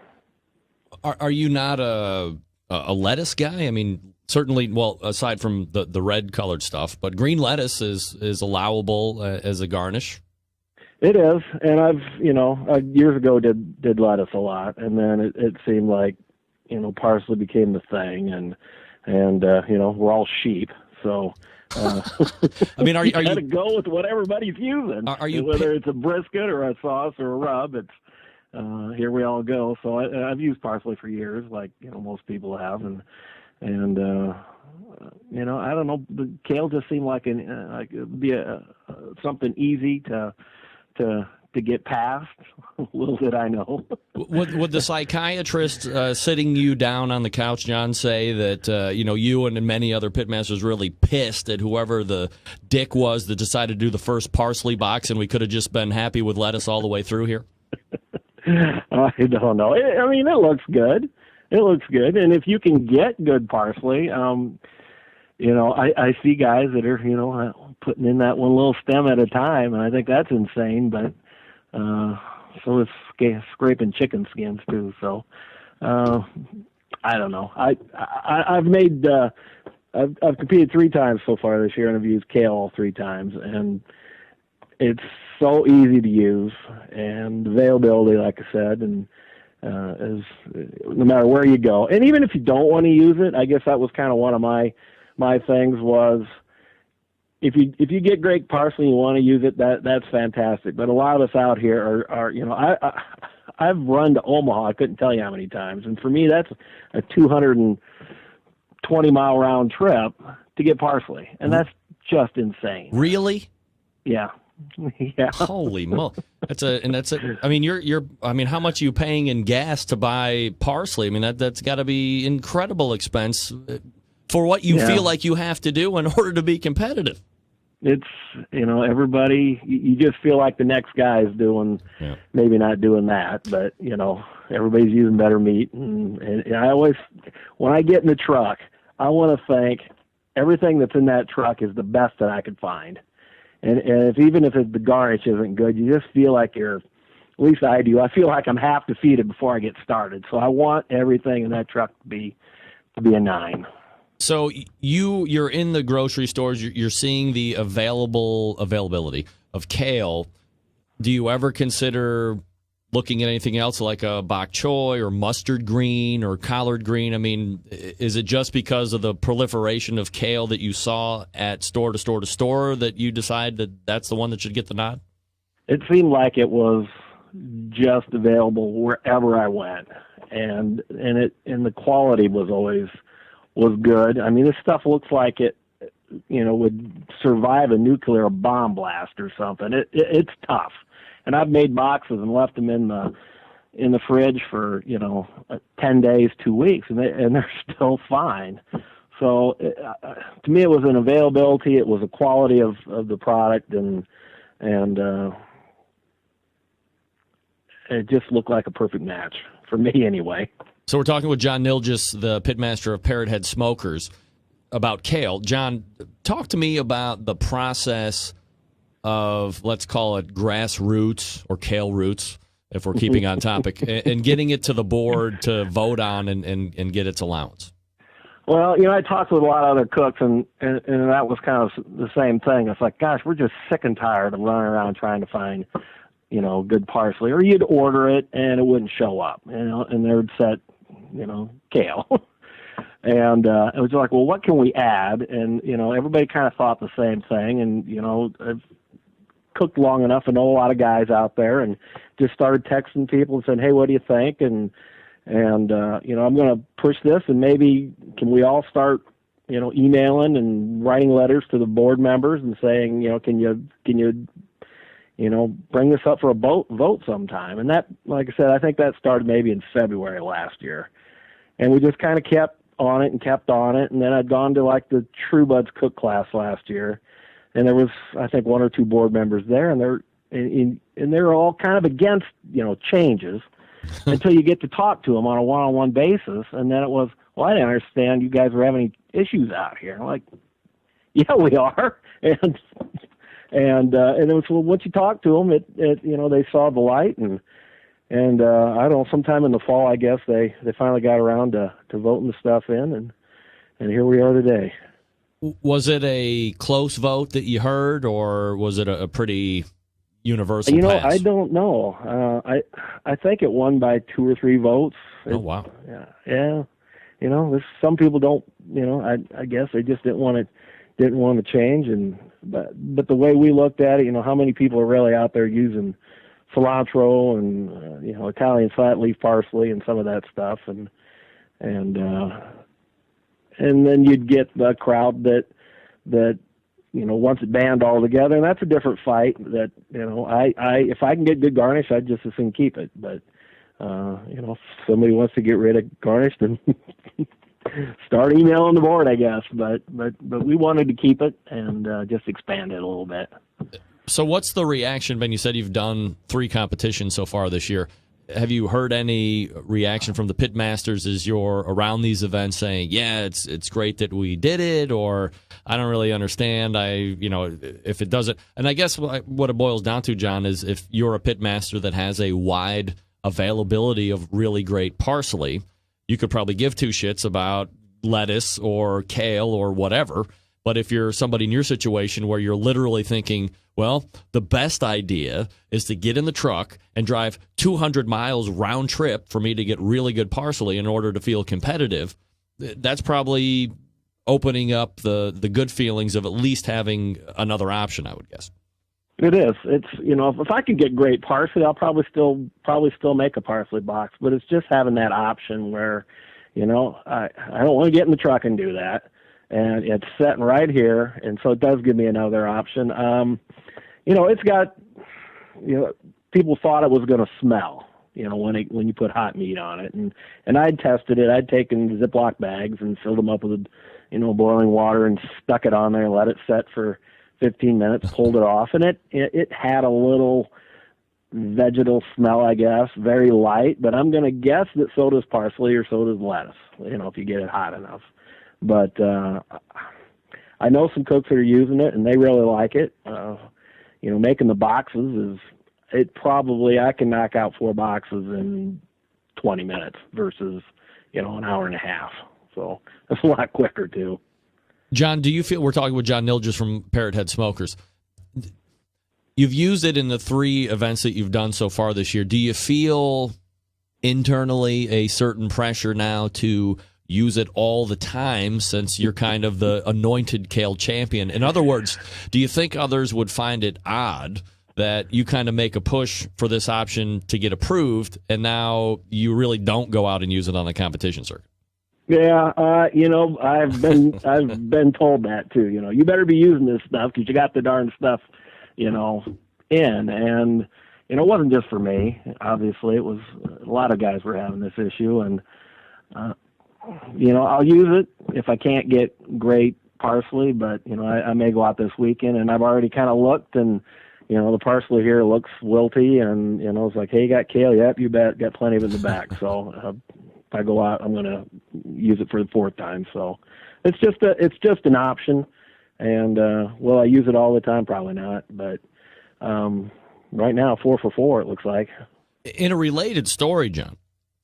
Are you not a lettuce guy? I mean, certainly. Well, aside from the red colored stuff, but green lettuce is allowable as a garnish. It is, and I've years ago did lettuce a lot, and then it seemed like parsley became the thing, and we're all sheep, so I mean, are you got to go with what everybody's using? Are you whether it's a brisket or a sauce or a rub? It's here we all go. So I've used parsley for years, like most people have, and I don't know. The KALE just seemed like it'd be something easy to get past. Little did I know. Would the psychiatrist sitting you down on the couch, John, say that you and many other pitmasters really pissed at whoever the dick was that decided to do the first parsley box, and we could have just been happy with lettuce all the way through here? I don't know. I mean, it looks good. It looks good, and if you can get good parsley, I see guys that are putting in that one little stem at a time, and I think that's insane. But so is scraping chicken skins too. So I don't know. I've made I've competed 3 times so far this year, and I've used KALE all 3 times, and it's so easy to use, and availability, like I said, and is no matter where you go. And even if you don't want to use it, I guess that was kind of one of my things was, if you get great parsley and you want to use it, that's fantastic. But a lot of us out here are I've run to Omaha, I couldn't tell you how many times, and for me that's a 220-mile round trip to get parsley, and that's just insane. Really? Yeah. Yeah. Holy moly! I mean, how much are you paying in gas to buy parsley? I mean, that's got to be incredible expense for what you feel like you have to do in order to be competitive. It's, everybody, you just feel like the next guy is doing, maybe not doing that, but, everybody's using better meat. And I always, when I get in the truck, I want to think everything that's in that truck is the best that I could find. And even if the garnish isn't good, you just feel like at least I do, I feel like I'm half defeated before I get started. So I want everything in that truck to be a 9. So you're in the grocery stores, you're seeing the availability of KALE. Do you ever consider looking at anything else like a bok choy or mustard green or collard green? I mean, is it just because of the proliferation of KALE that you saw at store to store to store that you decide that that's the one that should get the nod? It seemed like it was just available wherever I went, and the quality was always good. I mean, this stuff looks like it, would survive a nuclear bomb blast or something. It's tough. And I've made boxes and left them in the fridge for 10 days, 2 weeks, and they're still fine. So to me, it was an availability, it was a quality of the product, and it just looked like a perfect match for me anyway. So we're talking with John Nilges, the pitmaster of Parrothead Smokers, about KALE. John, talk to me about the process of, let's call it grassroots or kale roots, if we're keeping on topic, and getting it to the board to vote on and get its allowance? Well, I talked with a lot of other cooks, and that was kind of the same thing. It's like, gosh, we're just sick and tired of running around trying to find, good parsley. Or you'd order it, and it wouldn't show up, and they would set, kale. And it was like, well, what can we add? And, everybody kind of thought the same thing. And, I've cooked long enough to know a lot of guys out there and just started texting people and saying, hey, what do you think? And I'm going to push this, and maybe can we all start, emailing and writing letters to the board members and saying, can you bring this up for a vote sometime? And that, like I said, I think that started maybe in February last year. And we just kind of kept on it and kept on it. And then I'd gone to like the True Buds cook class last year, and there was, I think, one or two board members there, and they're all kind of against, changes until you get to talk to them on a one-on-one basis. And then it was, well, I didn't understand you guys were having any issues out here. I'm like, yeah, we are. And it was, well, once you talk to them, they saw the light, and I don't know, sometime in the fall, I guess they finally got around to voting the stuff in, and here we are today. Was it a close vote that you heard, or was it a pretty universal pass? I don't know. I think it won by 2 or 3 votes. Oh, wow. Yeah. Some people don't. I guess they just didn't want to change, but the way we looked at it, how many people are really out there using cilantro and Italian flat leaf parsley and some of that stuff, and then you'd get the crowd that wants it banned altogether, and that's a different fight. That if I can get good garnish, I'd just as soon keep it. But if somebody wants to get rid of garnish, then start emailing the board, I guess. But we wanted to keep it and just expand it a little bit. So what's the reaction, Ben? You said you've done 3 competitions so far this year. Have you heard any reaction from the pit masters as you're around these events saying, yeah, it's great that we did it, or I don't really understand, if it doesn't? And I guess what it boils down to, John, is if you're a pit master that has a wide availability of really great parsley, you could probably give 2 shits about lettuce or kale or whatever. But if you're somebody in your situation where you're literally thinking, well, the best idea is to get in the truck and drive 200 miles round trip for me to get really good parsley in order to feel competitive, that's probably opening up the good feelings of at least having another option, I would guess. It is. It's, if I could get great parsley, I'll probably still make a parsley box, but it's just having that option where, I don't want to get in the truck and do that. And it's sitting right here, and so it does give me another option. It's got, people thought it was going to smell, when you put hot meat on it, and I'd tested it. I'd taken Ziploc bags and filled them up with, boiling water and stuck it on there and let it set for 15 minutes, pulled it off, and it had a little vegetal smell, I guess, very light, but I'm going to guess that so does parsley or so does lettuce, if you get it hot enough. But I know some cooks that are using it, and they really like it. Making the boxes I can knock out 4 boxes in 20 minutes versus, an hour and a half. So it's a lot quicker, too. John, do you feel, we're talking with John Nilges from Parrothead Smokers, you've used it in the 3 events that you've done so far this year. Do you feel internally a certain pressure now to use it all the time since you're kind of the anointed kale champion? In other words, do you think others would find it odd that you kind of make a push for this option to get approved and now you really don't go out and use it on the competition circuit? Yeah, I've been told that too. You better be using this stuff because you got the darn stuff, in. And it wasn't just for me. Obviously, it was a lot of guys were having this issue, and I'll use it if I can't get great parsley, but, I may go out this weekend, and I've already kind of looked, and, the parsley here looks wilty, and, it's like, hey, you got kale? Yep, you bet. Got plenty of it in the back. So if I go out, I'm going to use it for the 4th time. So it's just an option. And will I use it all the time? Probably not. But Right now, 4 for 4, it looks like. In a related story, John,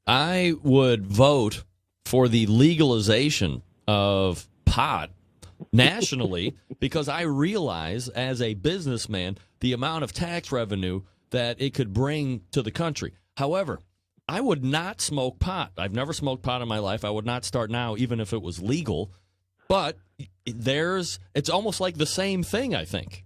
I would vote for the legalization of pot nationally because I realize as a businessman the amount of tax revenue that it could bring to the country. However, I would not smoke pot. I've never smoked pot in my life. I would not start now, even if it was legal. But it's almost like the same thing, I think.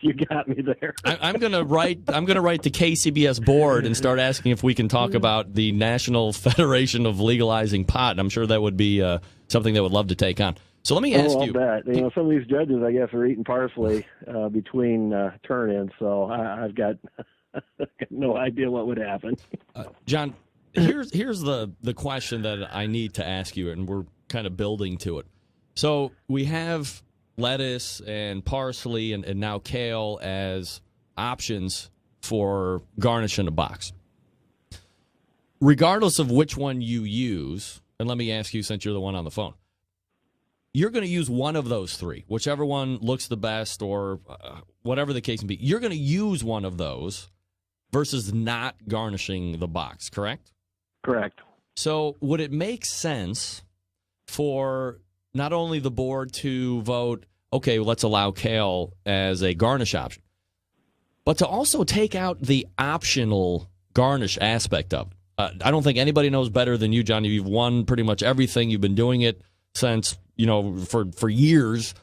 You got me there. I'm gonna write the KCBS board and start asking if we can talk about the National Federation of Legalizing Pot. And I'm sure that would be something they would love to take on. So let me ask you. Bet. Some of these judges, I guess, are eating parsley between turn-ins. So I've got no idea what would happen. John, here's the question that I need to ask you, and we're kind of building to it. So we have lettuce and parsley and now kale as options for garnish in a box. Regardless of which one you use, and let me ask you since you're the one on the phone, you're going to use one of those three, whichever one looks the best or whatever the case may be. You're going to use one of those versus not garnishing the box, correct? Correct. So would it make sense for not only the board to vote, okay, let's allow kale as a garnish option, but to also take out the optional garnish aspect of it? I don't think anybody knows better than you, John. You've won pretty much everything. You've been doing it since, for years.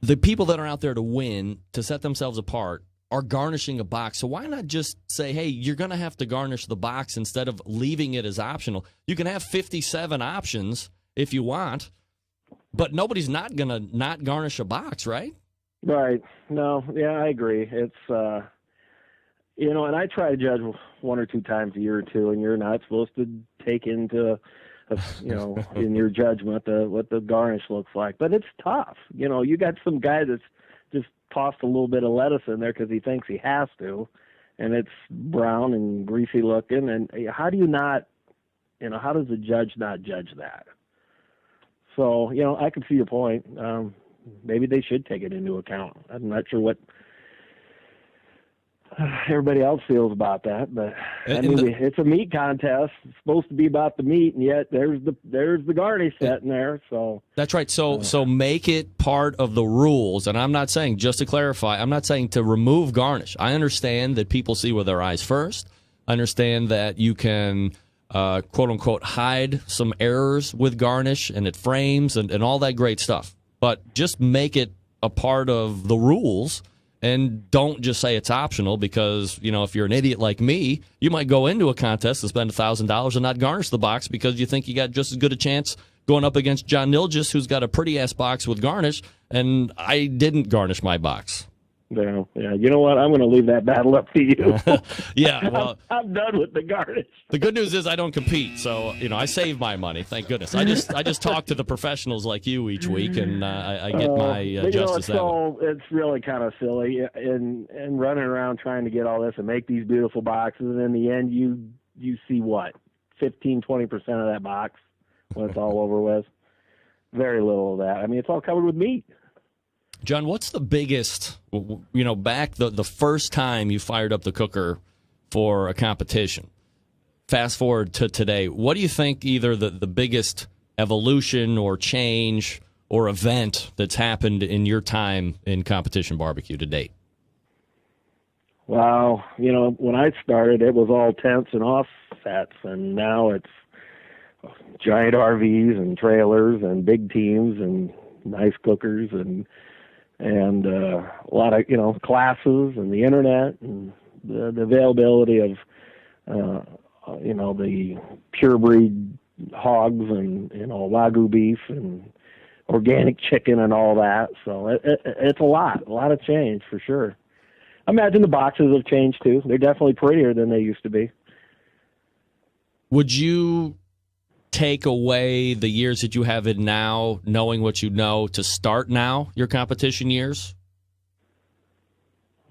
The people that are out there to win, to set themselves apart, are garnishing a box. So why not just say, hey, you're going to have to garnish the box instead of leaving it as optional? You can have 57 options if you want, but nobody's not going to not garnish a box, right? Right. No, yeah, I agree. It's, and I try to judge 1 or 2 times a year or two, and you're not supposed to take into, in your judgment what the garnish looks like. But it's tough. You got some guy that's just tossed a little bit of lettuce in there because he thinks he has to, and it's brown and greasy looking. And how do you not, how does the judge not judge that? So, I can see your point. Maybe they should take it into account. I'm not sure what everybody else feels about that, but it's a meat contest. It's supposed to be about the meat, and yet there's the garnish sitting there. So that's right. So make it part of the rules. And I'm not saying, just to clarify, I'm not saying to remove garnish. I understand that people see with their eyes first. I understand that you can quote unquote hide some errors with garnish, and it frames and all that great stuff. But just make it a part of the rules. And don't just say it's optional because, if you're an idiot like me, you might go into a contest and spend $1,000 and not garnish the box because you think you got just as good a chance going up against John Nilges, who's got a pretty-ass box with garnish, and I didn't garnish my box. Yeah. You know what? I'm going to leave that battle up to you. Yeah, well, I'm done with the garnish. The good news is I don't compete, so I save my money. Thank goodness. I just talk to the professionals like you each week, and I get my justice that way. It's really kind of silly, and running around trying to get all this and make these beautiful boxes, and in the end, you see what 15-20% of that box when it's all over with. Very little of that. I mean, it's all covered with meat. John, what's the biggest, back the first time you fired up the cooker for a competition? Fast forward to today, what do you think either the biggest evolution or change or event that's happened in your time in competition barbecue to date? Well, when I started, it was all tents and offsets, and now it's giant RVs and trailers and big teams and nice cookers and a lot of classes and the internet and the availability of the pure breed hogs and Wagyu beef and organic chicken and all that. So it's a lot of change for sure. I imagine the boxes have changed too. They're definitely prettier than they used to be. Would you take away the years that you have it now, knowing what you know, to start now your competition years?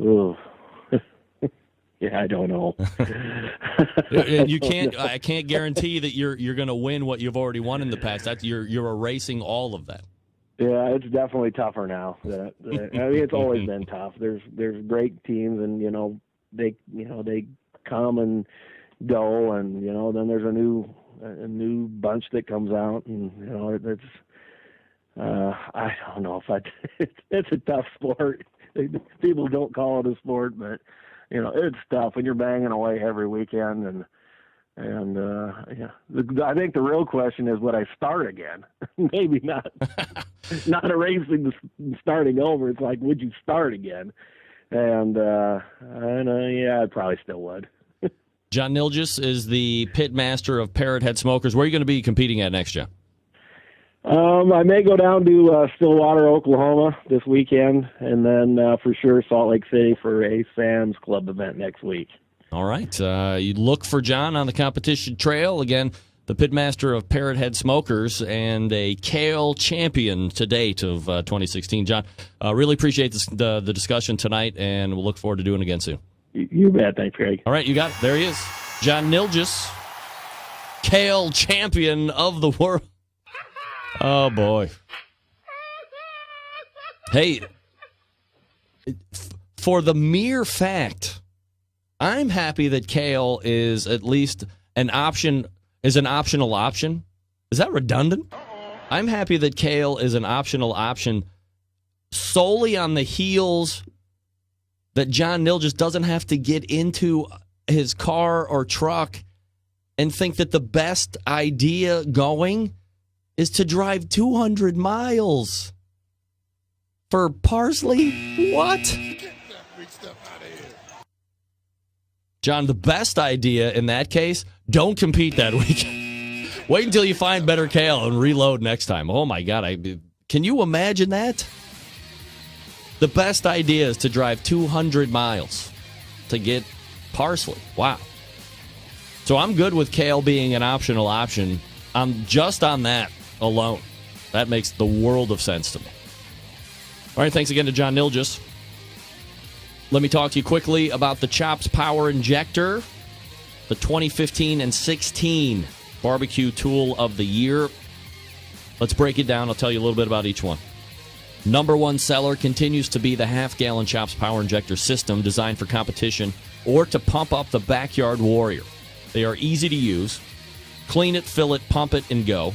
Ooh. Yeah, I don't know. You can't. I can't guarantee that you're going to win what you've already won in the past. You're erasing all of that. Yeah, it's definitely tougher now. I mean, it's always been tough. There's great teams, and they come and go, and then there's a new bunch that comes out, and it's I don't know if it's a tough sport. People don't call it a sport, but it's tough when you're banging away every weekend, and I think the real question is, would I start again? Maybe not. Not a racing starting over. It's like, would you start again? And I probably still would. John Nilges is the pit master of Parrothead Smokers. Where are you going to be competing at next, John? I may go down to Stillwater, Oklahoma this weekend, and then for sure Salt Lake City for a Sam's Club event next week. All right. You look for John on the competition trail. Again, the pitmaster of Parrothead Smokers and a KALE champion to date of 2016. John, really appreciate the discussion tonight, and we'll look forward to doing it again soon. You bet. Thanks, Greg. All right, you got it. There he is. John Nilges, KALE champion of the world. Oh, boy. Hey, for the mere fact, I'm happy that KALE is at least an optional option. Is that redundant? I'm happy that KALE is an optional option solely on the heels that John Nilges doesn't have to get into his car or truck and think that the best idea going is to drive 200 miles for parsley? What? John, the best idea in that case, don't compete that weekend. Wait until you find better KALE and reload next time. Oh, my God. Can you imagine that? The best idea is to drive 200 miles to get parsley. Wow. So I'm good with KALE being an optional option. I'm just on that alone. That makes the world of sense to me. All right, thanks again to John Nilges. Let me talk to you quickly about the Chops Power Injector, the 2015 and 16 barbecue tool of the year. Let's break it down. I'll tell you a little bit about each one. Number one seller continues to be the half-gallon Chops Power Injector system designed for competition or to pump up the backyard warrior. They are easy to use. Clean it, fill it, pump it, and go.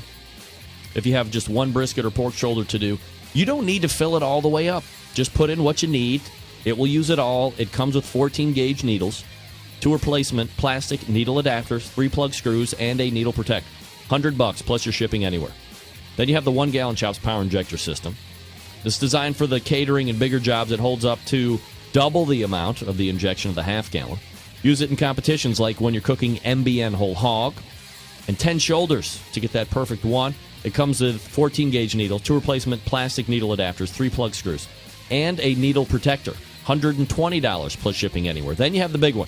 If you have just one brisket or pork shoulder to do, you don't need to fill it all the way up. Just put in what you need. It will use it all. It comes with 14-gauge needles, 2 replacement plastic needle adapters, 3 plug screws, and a needle protector. $100 plus your shipping anywhere. Then you have the 1-gallon Chops Power Injector system. It's designed for the catering and bigger jobs. It holds up to double the amount of the injection of the half-gallon. Use it in competitions like when you're cooking MBN whole hog and 10 shoulders to get that perfect one. It comes with 14-gauge needle, 2 replacement plastic needle adapters, 3 plug screws, and a needle protector. $120 plus shipping anywhere. Then you have the big one,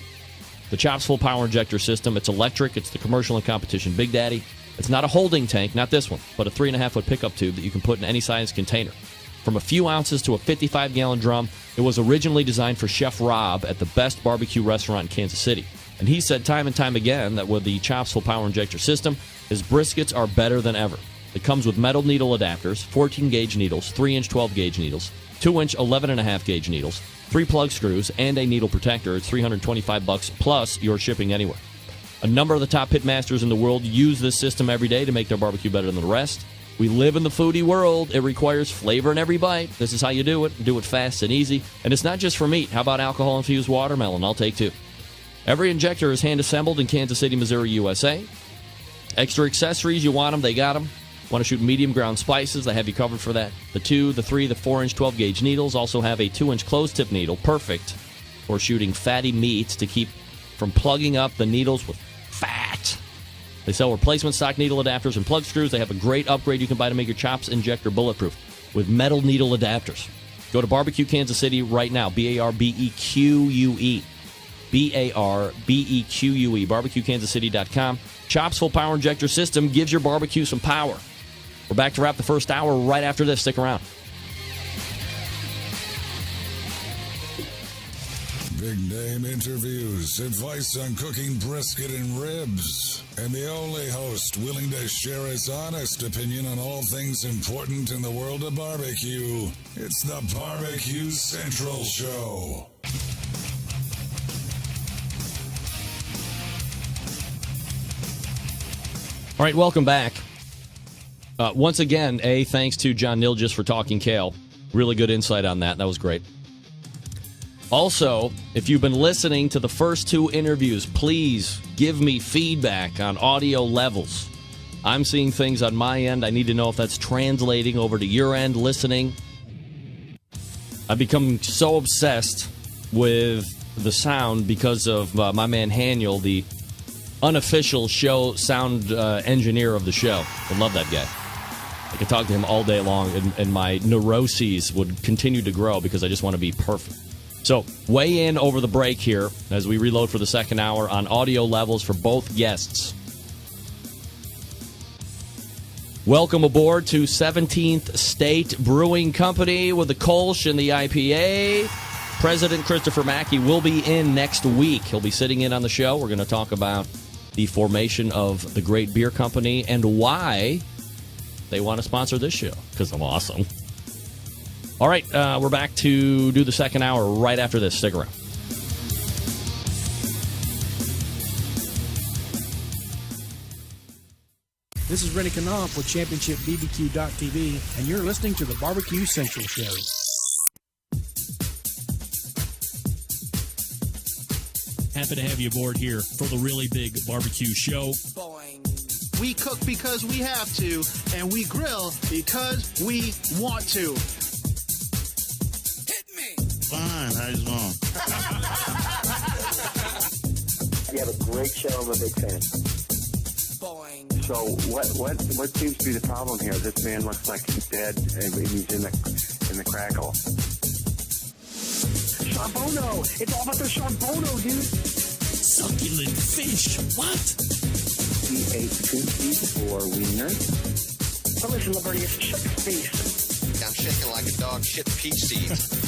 the Chops Full Power Injector system. It's electric. It's the commercial and competition Big Daddy. It's not a holding tank, not this one, but a 3.5-foot pickup tube that you can put in any size container. From a few ounces to a 55-gallon drum, it was originally designed for Chef Rob at the best barbecue restaurant in Kansas City. And he said time and time again that with the Chops Full Power Injector system, his briskets are better than ever. It comes with metal needle adapters, 14-gauge needles, 3-inch 12-gauge needles, 2-inch 11.5-gauge needles, 3 plug screws, and a needle protector. It's $325 plus your shipping anywhere. A number of the top pit masters in the world use this system every day to make their barbecue better than the rest. We live in the foodie world. It requires flavor in every bite. This is how you do it. Do it fast and easy. And it's not just for meat. How about alcohol-infused watermelon? I'll take 2. Every injector is hand-assembled in Kansas City, Missouri, USA. Extra accessories, you want them, they got them. Want to shoot medium ground spices, they have you covered for that. The 2, the 3, the 4-inch 12-gauge needles also have a 2-inch closed-tip needle, perfect for shooting fatty meats to keep from plugging up the needles with fat. They sell replacement stock needle adapters and plug screws. They have a great upgrade you can buy to make your Chops Injector bulletproof with metal needle adapters. Go to Barbecue Kansas City right now, BARBEQUE. BARBEQUE, barbecuekansascity.com. Chops Full Power Injector system gives your barbecue some power. We're back to wrap the first hour right after this. Stick around. Big name interviews, advice on cooking brisket and ribs, and the only host willing to share his honest opinion on all things important in the world of barbecue. It's the Barbecue Central Show. All right, welcome back. Once again, thanks to John Nilges for talking kale. Really good insight on that. That was great. Also, if you've been listening to the first two interviews, please give me feedback on audio levels. I'm seeing things on my end. I need to know if that's translating over to your end listening. I've become so obsessed with the sound because of my man Haniel, the unofficial show sound engineer of the show. I love that guy. I could talk to him all day long, and my neuroses would continue to grow because I just want to be perfect. So, weigh in over the break here as we reload for the second hour on audio levels for both guests. Welcome aboard to 17th State Brewing Company with the Kolsch and the IPA. President Christopher Mackey will be in next week. He'll be sitting in on the show. We're going to talk about the formation of the great beer company and why they want to sponsor this show, because I'm awesome. All right, we're back to do the second hour right after this. Stick around. This is Rennie Knopf with ChampionshipBBQ.tv, and you're listening to the Barbecue Central Show. Happy to have you aboard here for the really big barbecue show. We cook because we have to, and we grill because we want to. Hit me! Fine, how's it going? You have a great show. I'm a big fan. So what seems to be the problem here? This man looks like he's dead, and he's in the crackle. Charbono! It's all about the Charbono, dude! Succulent fish! What? We ate 2 feet or wiener. Oh, listen, Liberty, shut your face. I'm shaking like a dog shit peach seeds.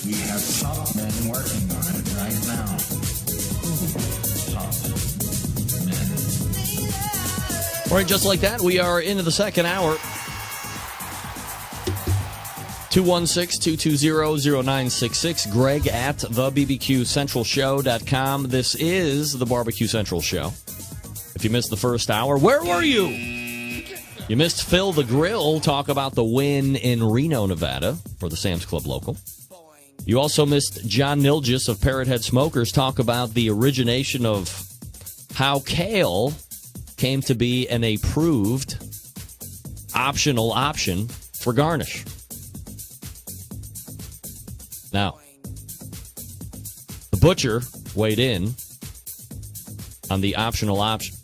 We have top men working on it right now. Top men. All right, just like that, we are into the second hour. 216-220-0966. Greg at thebbqcentralshow.com. This is the Barbecue Central Show. If you missed the first hour, where were you? You missed Phil the Grill talk about the win in Reno, Nevada for the Sam's Club local. You also missed John Nilges of Parrothead Smokers talk about the origination of how kale came to be an approved optional option for garnish. Now, the butcher weighed in on the optional option.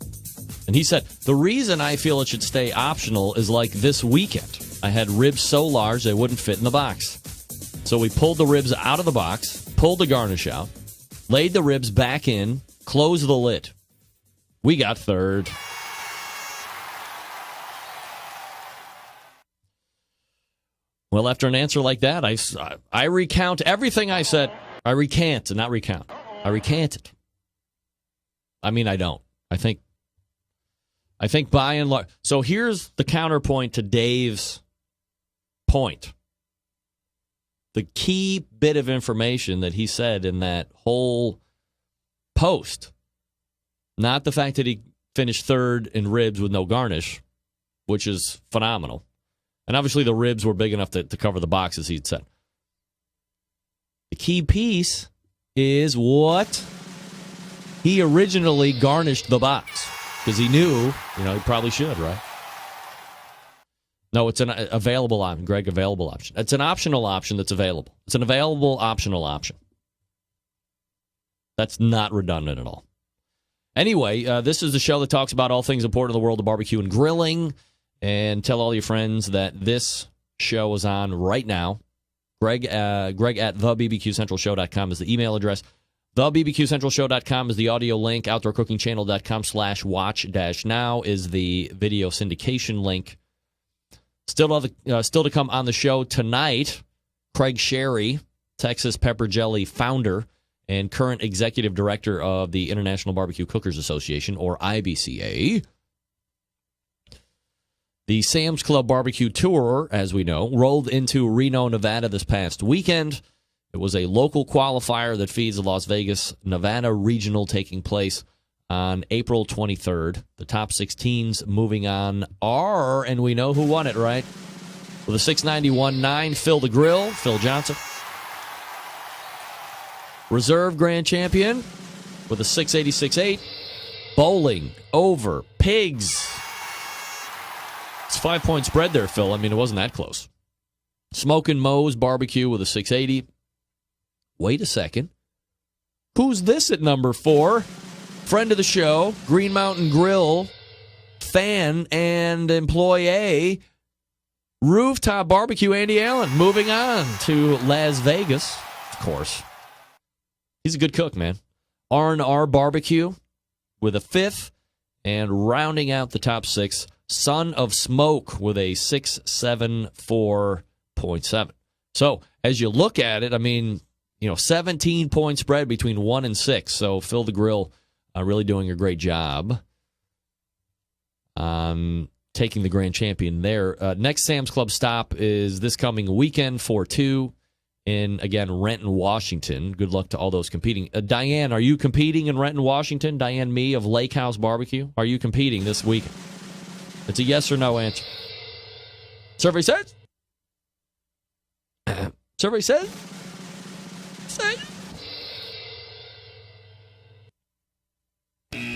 And he said, the reason I feel it should stay optional is like this weekend. I had ribs so large they wouldn't fit in the box. So we pulled the ribs out of the box, pulled the garnish out, laid the ribs back in, closed the lid. We got third. Well, after an answer like that, I recount everything I said. I recant, not recount. I recant it. I mean, I don't. I think by and large. So here's the counterpoint to Dave's point. The key bit of information that he said in that whole post, not the fact that he finished third in ribs with no garnish, which is phenomenal. And obviously the ribs were big enough to cover the box, as he'd said. The key piece is what he originally garnished the box. Because he knew, he probably should, right? No, it's an available option, Greg, available option. It's an optional option that's available. It's an available optional option. That's not redundant at all. Anyway, this is the show that talks about all things important in the world of barbecue and grilling. And tell all your friends that this show is on right now. Greg at thebbqcentralshow.com is the email address. TheBBQCentralShow.com is the audio link. OutdoorCookingChannel.com/watch-now is the video syndication link. Still to come on the show tonight, Craig Sharry, Texas Pepper Jelly founder and current executive director of the International Barbecue Cookers Association, or IBCA. The Sam's Club Barbecue Tour, as we know, rolled into Reno, Nevada this past weekend. It was a local qualifier that feeds the Las Vegas, Nevada Regional taking place on April 23rd. The top 16s moving on are, and we know who won it, right? With a 691.9, Phil the Grill, Phil Johnson. Reserve Grand Champion with a 686.8, Bowling over Pigs. It's 5-point spread there, Phil. I mean, it wasn't that close. Smokin' Moe's Barbecue with a 680. Wait a second. Who's this at number 4? Friend of the show, Green Mountain Grill, fan and employee, Rooftop Barbecue, Andy Allen. Moving on to Las Vegas, of course. He's a good cook, man. R&R Barbecue with a 5th, and rounding out the top 6, Son of Smoke with a 674.7. So, as you look at it, I mean, 17-point spread between 1 and 6. So, Phil the Grill really doing a great job on taking the grand champion there. Next Sam's Club stop is this coming weekend, 4/2, in, again, Renton, Washington. Good luck to all those competing. Diane, are you competing in Renton, Washington? Diane Mee of Lake House Barbecue. Are you competing this weekend? It's a yes or no answer. Survey says? Survey says?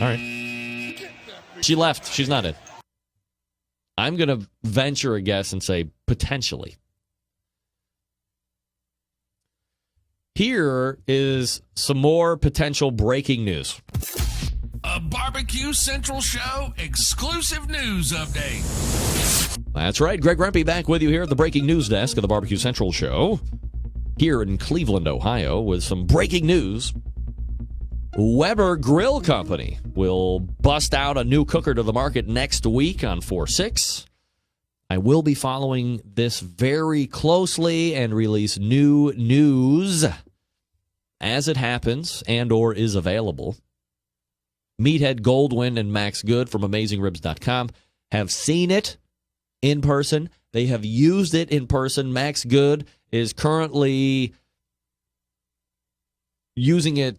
All right. She left. She's not in. I'm going to venture a guess and say potentially. Here is some more potential breaking news. A Barbecue Central Show exclusive news update. That's right. Greg Rempe back with you here at the breaking news desk of the Barbecue Central Show here in Cleveland, Ohio, with some breaking news. Weber Grill Company will bust out a new cooker to the market next week on 4/6. I will be following this very closely and release new news as it happens and or is available. Meathead, Goldwyn, and Max Good from AmazingRibs.com have seen it in person. They have used it in person. Max Good is currently using it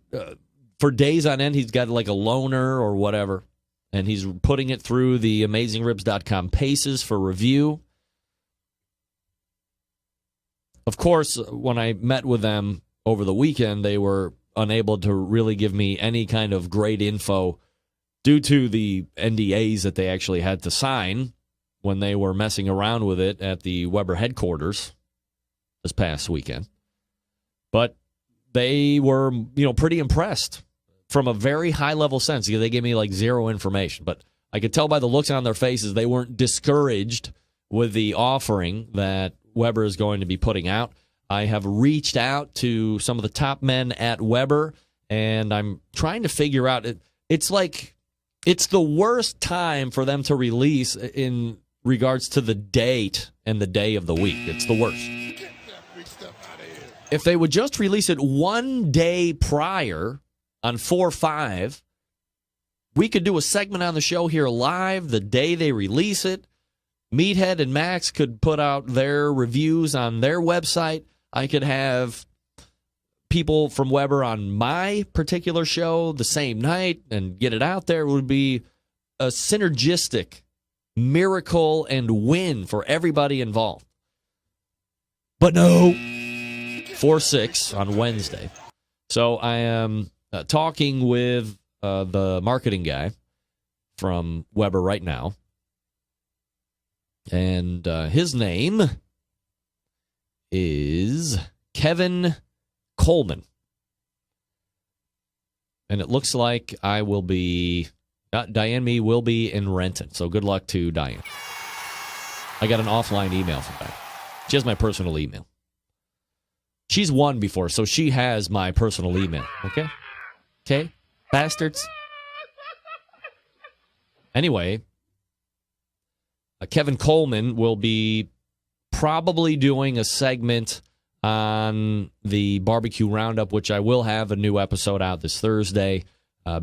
for days on end. He's got like a loaner or whatever, and he's putting it through the AmazingRibs.com paces for review. Of course, when I met with them over the weekend, they were unable to really give me any kind of great info due to the NDAs that they actually had to sign when they were messing around with it at the Weber headquarters this past weekend. But they were, pretty impressed from a very high-level sense. They gave me, zero information. But I could tell by the looks on their faces they weren't discouraged with the offering that Weber is going to be putting out. I have reached out to some of the top men at Weber, and I'm trying to figure out. It's the worst time for them to release in regards to the date and the day of the week. It's the worst. If they would just release it one day prior on 4/5, we could do a segment on the show here live the day they release it. Meathead and Max could put out their reviews on their website. I could have people from Weber on my particular show the same night and get it out there. It would be a synergistic miracle and win for everybody involved. But no, 4/6 on Wednesday. So I am talking with the marketing guy from Weber right now. And his name is Kevin Coleman. And it looks like I will be, Diane Mee will be in Renton. So good luck to Diane. I got an offline email from Diane. She has my personal email. She's won before, so she has my personal email. Okay? Okay? Bastards. Anyway, Kevin Coleman will be probably doing a segment on the BBQ Round Up, which I will have a new episode out this Thursday.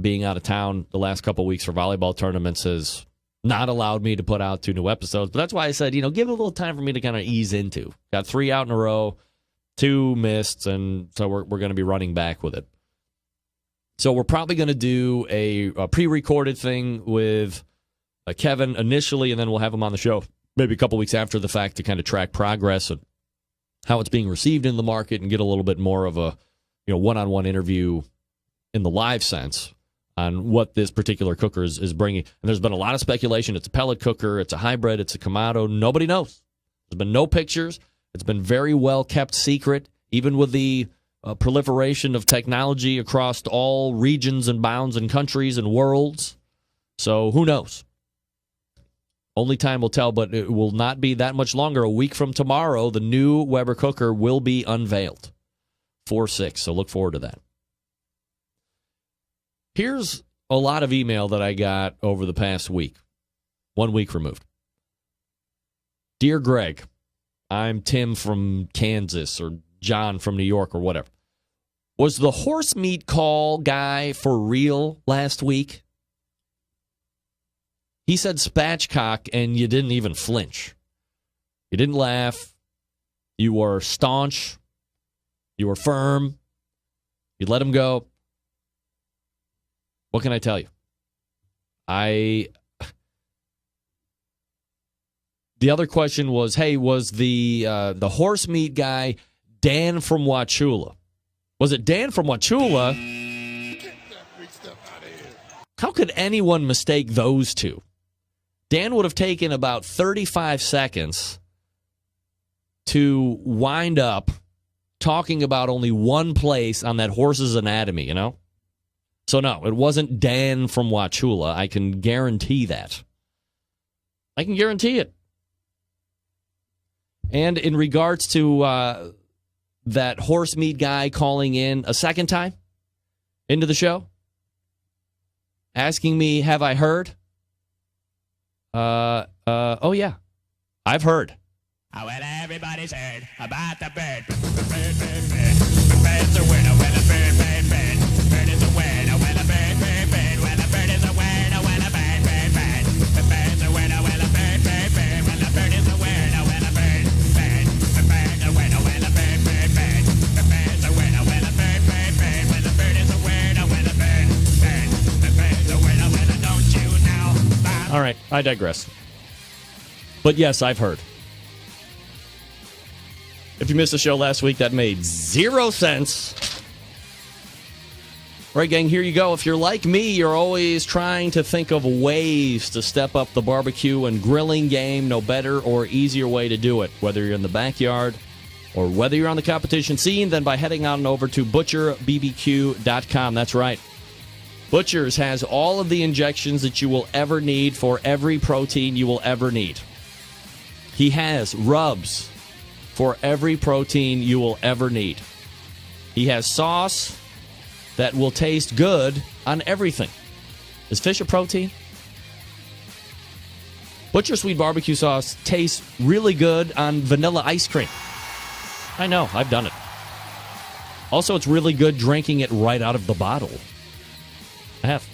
Being out of town the last couple weeks for volleyball tournaments has not allowed me to put out 2 new episodes. But that's why I said, give it a little time for me to kind of ease into. Got 3 out in a row, 2 missed, and so we're going to be running back with it. So we're probably going to do a pre-recorded thing with Kevin initially, and then we'll have him on the show maybe a couple weeks after the fact to kind of track progress and how it's being received in the market and get a little bit more of a one-on-one interview in the live sense on what this particular cooker is bringing. And there's been a lot of speculation. It's a pellet cooker. It's a hybrid. It's a Kamado. Nobody knows. There's been no pictures. It's been very well kept secret, even with the proliferation of technology across all regions and bounds and countries and worlds. So who knows? Only time will tell, but it will not be that much longer. A week from tomorrow, the new Weber cooker will be unveiled. 4/6, so look forward to that. Here's a lot of email that I got over the past week. 1 week removed. Dear Greg, I'm Tim from Kansas or John from New York or whatever. Was the horse meat call guy for real last week? He said spatchcock and you didn't even flinch. You didn't laugh. You were staunch. You were firm. You let him go. What can I tell you? The other question was, hey, was the horse meat guy Dan from Wauchula? Was it Dan from Wauchula? How could anyone mistake those two? Dan would have taken about 35 seconds to wind up talking about only one place on that horse's anatomy, So, no, it wasn't Dan from Wauchula. I can guarantee that. I can guarantee it. And in regards to that horse meat guy calling in a second time into the show, asking me, have I heard? Oh, yeah. I've heard. Oh, well, everybody's heard about the bird. Bird. Bird's a word. Oh, well, a bird. Bird is a word. Oh, well, a bird. Well, a bird is a word. Oh, well, a bird. The bird's a word. Oh, well, a bird. Well, a bird is a word. Oh, well, a bird. The bird's a word. Oh, well, a bird. The bird's a word. Oh, well, a bird. Well, a bird is a word. Oh, well, a bird. The bird's a word. Oh, well, don't you know? All right, I digress. But yes, I've heard. If you missed the show last week, that made 0 sense. All right, gang, here you go. If you're like me, you're always trying to think of ways to step up the barbecue and grilling game. No better or easier way to do it, whether you're in the backyard or whether you're on the competition scene, than by heading on over to butcherbbq.com. That's right. Butcher's has all of the injections that you will ever need for every protein you will ever need. He has rubs for every protein you will ever need. He has sauce that will taste good on everything. Is fish a protein? Butcher Sweet Barbecue Sauce tastes really good on vanilla ice cream. I know, I've done it. Also, it's really good drinking it right out of the bottle. I have.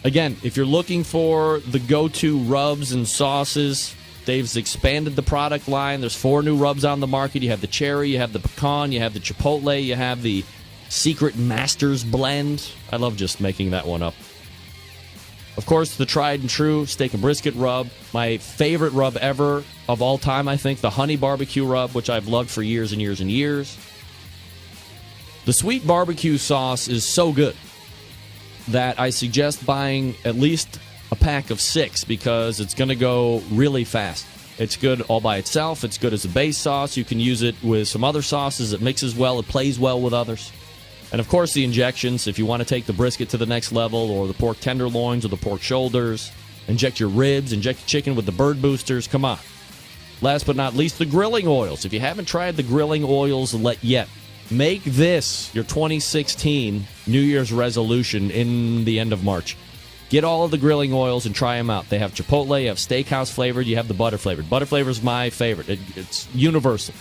Again, if you're looking for the go-to rubs and sauces, Dave's expanded the product line. There's 4 new rubs on the market. You have the cherry, you have the pecan, you have the chipotle, you have the secret master's blend. I love just making that one up. Of course, the tried and true steak and brisket rub. My favorite rub ever of all time, I think, the honey barbecue rub, which I've loved for years and years and years. The sweet barbecue sauce is so good that I suggest buying at least a pack of 6 because it's going to go really fast. It's good all by itself. It's good as a base sauce. You can use it with some other sauces. It mixes well. It plays well with others. And, of course, the injections. If you want to take the brisket to the next level, or the pork tenderloins or the pork shoulders, inject your ribs, inject your chicken with the bird boosters. Come on. Last but not least, the grilling oils. If you haven't tried the grilling oils yet, make this your 2016 New Year's resolution in the end of March. Get all of the grilling oils and try them out. They have chipotle, you have steakhouse flavored, you have the butter flavored. Butter flavor is my favorite. It's universal.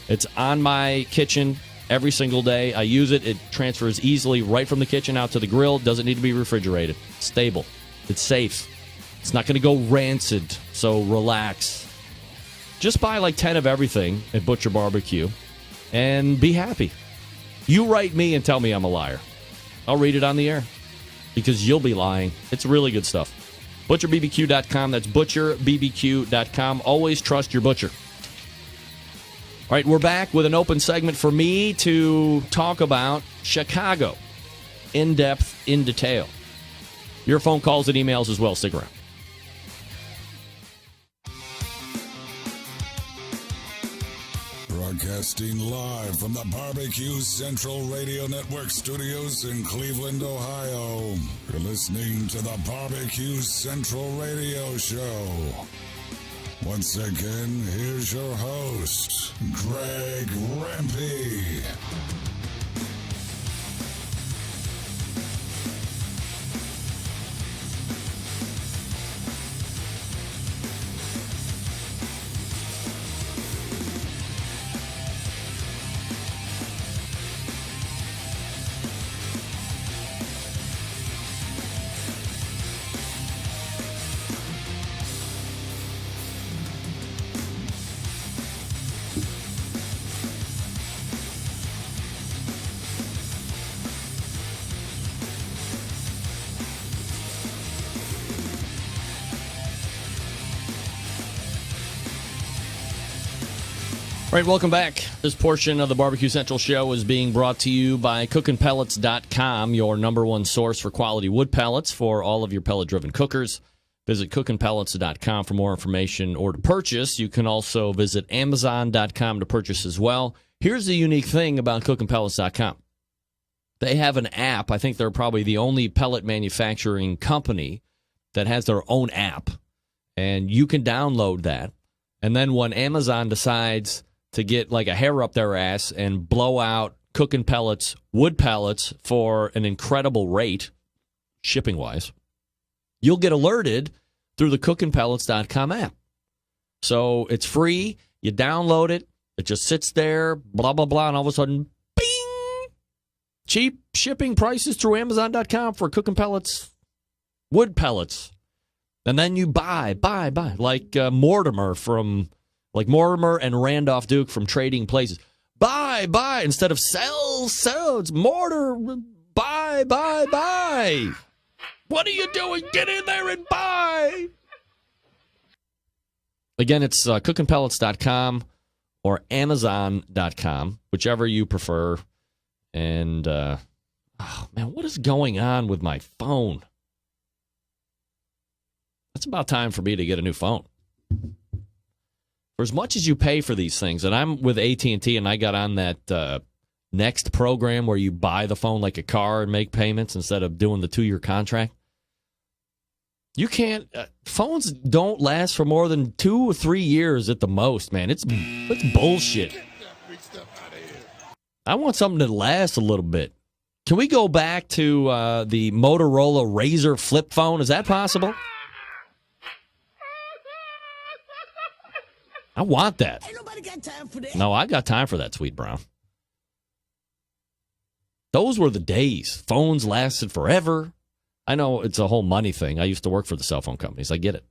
It's on my kitchen every single day. I use it. It transfers easily right from the kitchen out to the grill. It doesn't need to be refrigerated. It's stable. It's safe. It's not going to go rancid, so relax. Just buy like 10 of everything at Butcher Barbecue and be happy. You write me and tell me I'm a liar. I'll read it on the air because you'll be lying. It's really good stuff. ButcherBBQ.com. That's ButcherBBQ.com. Always trust your butcher. All right, we're back with an open segment for me to talk about Chicago in depth, in detail. Your phone calls and emails as well. Stick around. Broadcasting live from the Barbecue Central Radio Network studios in Cleveland, Ohio. You're listening to the Barbecue Central Radio Show. Once again, here's your host, Greg Rempe. All right, welcome back. This portion of the Barbecue Central Show is being brought to you by cookinpellets.com, your number one source for quality wood pellets for all of your pellet-driven cookers. Visit cookinpellets.com for more information or to purchase. You can also visit amazon.com to purchase as well. Here's the unique thing about cookinpellets.com. They have an app. I think they're probably the only pellet manufacturing company that has their own app, and you can download that. And then when Amazon decides to get like a hair up their ass and blow out cooking pellets, wood pellets for an incredible rate, shipping-wise, you'll get alerted through the cookinpellets.com app. So it's free. You download it. It just sits there, blah, blah, blah, and all of a sudden, bing! Cheap shipping prices through Amazon.com for cooking pellets, wood pellets. And then you buy, like Mortimer and Randolph Duke from Trading Places. Buy, instead of sell, it's Mortar, buy. What are you doing? Get in there and buy. Again, it's cookinpellets.com or Amazon.com, whichever you prefer. And, oh man, what is going on with my phone? It's about time for me to get a new phone. For as much as you pay for these things, and I'm with AT&T, and I got on that Next program where you buy the phone like a car and make payments instead of doing the 2-year contract. You can't. Phones don't last for more than 2 or 3 years at the most, man. It's bullshit. I want something to last a little bit. Can we go back to the Motorola Razr flip phone? Is that possible? I want that. Ain't nobody got time for that. No, I got time for that, Sweet Brown. Those were the days. Phones lasted forever. I know it's a whole money thing. I used to work for the cell phone companies. I get it.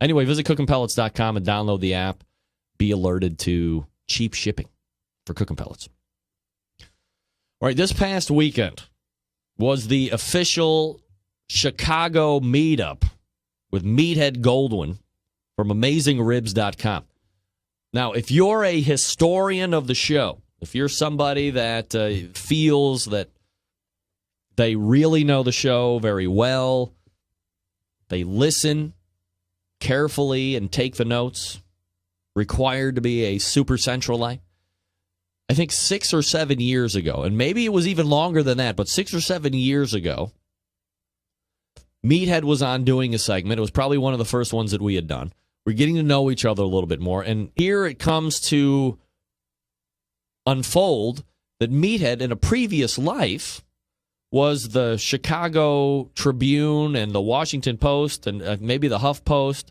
Anyway, visit cookinpellets.com and download the app. Be alerted to cheap shipping for cooking pellets. All right, this past weekend was the official Chicago meetup with Meathead Goldwyn from AmazingRibs.com. Now, if you're a historian of the show, if you're somebody that feels that they really know the show very well, they listen carefully and take the notes, required to be a super centralite, I think 6 or 7 years ago, and maybe it was even longer than that, but 6 or 7 years ago, Meathead was on doing a segment. It was probably one of the first ones that we had done. We're getting to know each other a little bit more, and here it comes to unfold that Meathead, in a previous life, was the Chicago Tribune and the Washington Post and maybe the HuffPost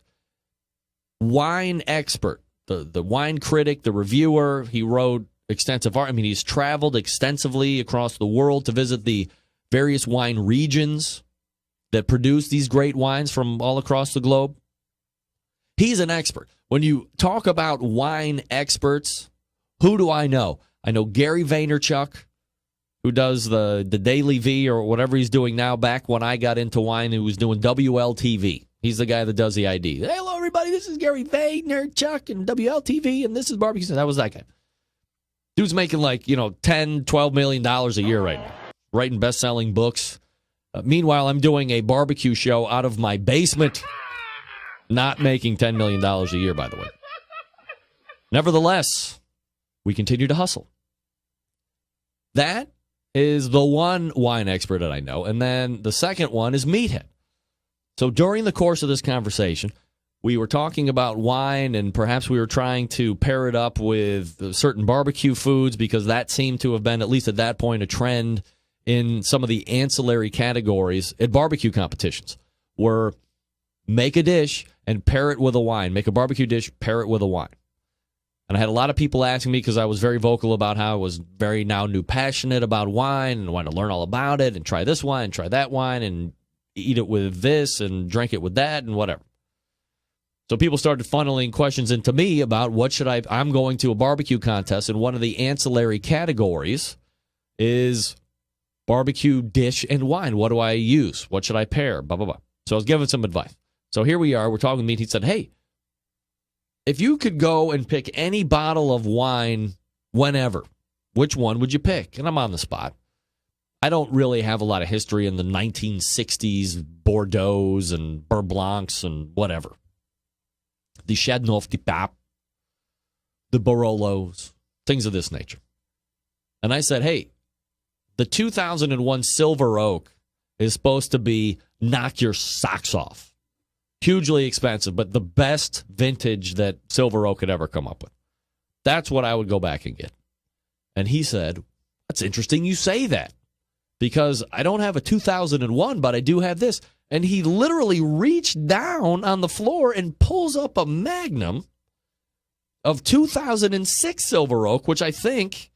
wine expert, the wine critic, the reviewer. He wrote extensive art. I mean, he's traveled extensively across the world to visit the various wine regions that produce these great wines from all across the globe. He's an expert. When you talk about wine experts, who do I know? I know Gary Vaynerchuk, who does the Daily V or whatever he's doing now. Back when I got into wine, he was doing WLTV. He's the guy that does the ID. Hey, hello, everybody. This is Gary Vaynerchuk and WLTV, and this is Barbecue. That was that guy. Dude's making like, $10, $12 million a year right now, writing best-selling books. Meanwhile, I'm doing a barbecue show out of my basement, not making $10 million a year, by the way. Nevertheless, we continue to hustle. That is the one wine expert that I know. And then the second one is Meathead. So during the course of this conversation, we were talking about wine, and perhaps we were trying to pair it up with certain barbecue foods because that seemed to have been, at least at that point, a trend in some of the ancillary categories at barbecue competitions, where make a dish and pair it with a wine. Make a barbecue dish, pair it with a wine. And I had a lot of people asking me because I was very vocal about how I was very new passionate about wine and wanted to learn all about it and try this wine and try that wine and eat it with this and drink it with that and whatever. So people started funneling questions into me about I'm going to a barbecue contest, and one of the ancillary categories is barbecue dish and wine. What do I use? What should I pair? Blah, blah, blah. So I was giving some advice. So here we are. We're talking to me. He said, hey, if you could go and pick any bottle of wine whenever, which one would you pick? And I'm on the spot. I don't really have a lot of history in the 1960s Bordeaux's and Beurre Blancs and whatever. The Chardonnay de Pape, the Barolos, things of this nature. And I said, hey, the 2001 Silver Oak is supposed to be knock your socks off. Hugely expensive, but the best vintage that Silver Oak could ever come up with. That's what I would go back and get. And he said, that's interesting you say that, because I don't have a 2001, but I do have this. And he literally reached down on the floor and pulls up a Magnum of 2006 Silver Oak, which I think,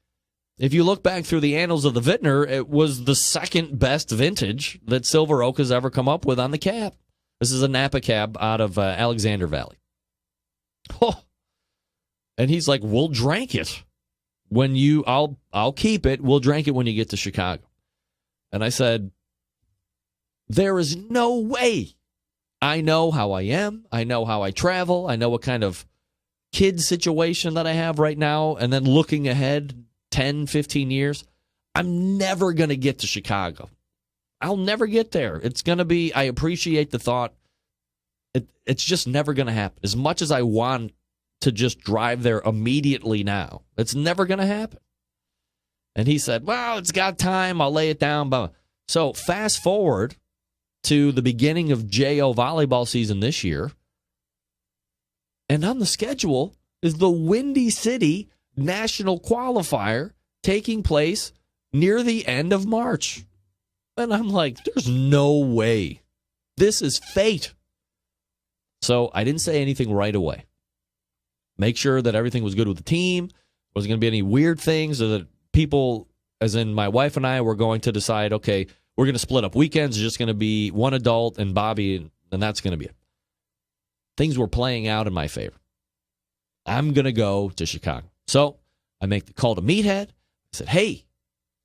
if you look back through the annals of the Vintner, it was the second best vintage that Silver Oak has ever come up with on the cab. This is a Napa cab out of Alexander Valley. Oh. And he's like, we'll drink it when I'll keep it. We'll drink it when you get to Chicago. And I said, there is no way. I know how I am. I know how I travel. I know what kind of kid situation that I have right now. And then looking ahead 10, 15 years, I'm never going to get to Chicago. I'll never get there. It's going to be, I appreciate the thought. It's just never going to happen. As much as I want to just drive there immediately now, it's never going to happen. And he said, well, it's got time. I'll lay it down. So fast forward to the beginning of JO volleyball season this year. And on the schedule is the Windy City National Qualifier taking place near the end of March. And I'm like, there's no way. This is fate. So I didn't say anything right away. Make sure that everything was good with the team. Wasn't going to be any weird things, or that people, as in my wife and I, were going to decide, okay, we're going to split up weekends. It's just going to be one adult and Bobby, and that's going to be it. Things were playing out in my favor. I'm going to go to Chicago. So I make the call to Meathead. I said, hey,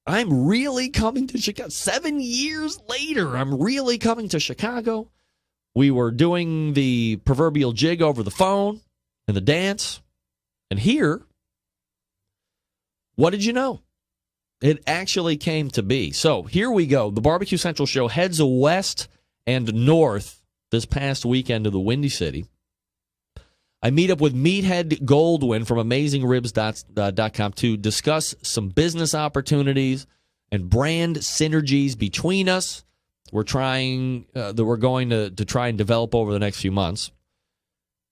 I'm really coming to Chicago. 7 years later, I'm really coming to Chicago. We were doing the proverbial jig over the phone and the dance. And here, what did you know? It actually came to be. So here we go. The Barbecue Central show heads west and north this past weekend to the Windy City. I meet up with Meathead Goldwyn from AmazingRibs.com to discuss some business opportunities and brand synergies between us. We're going to try and develop over the next few months.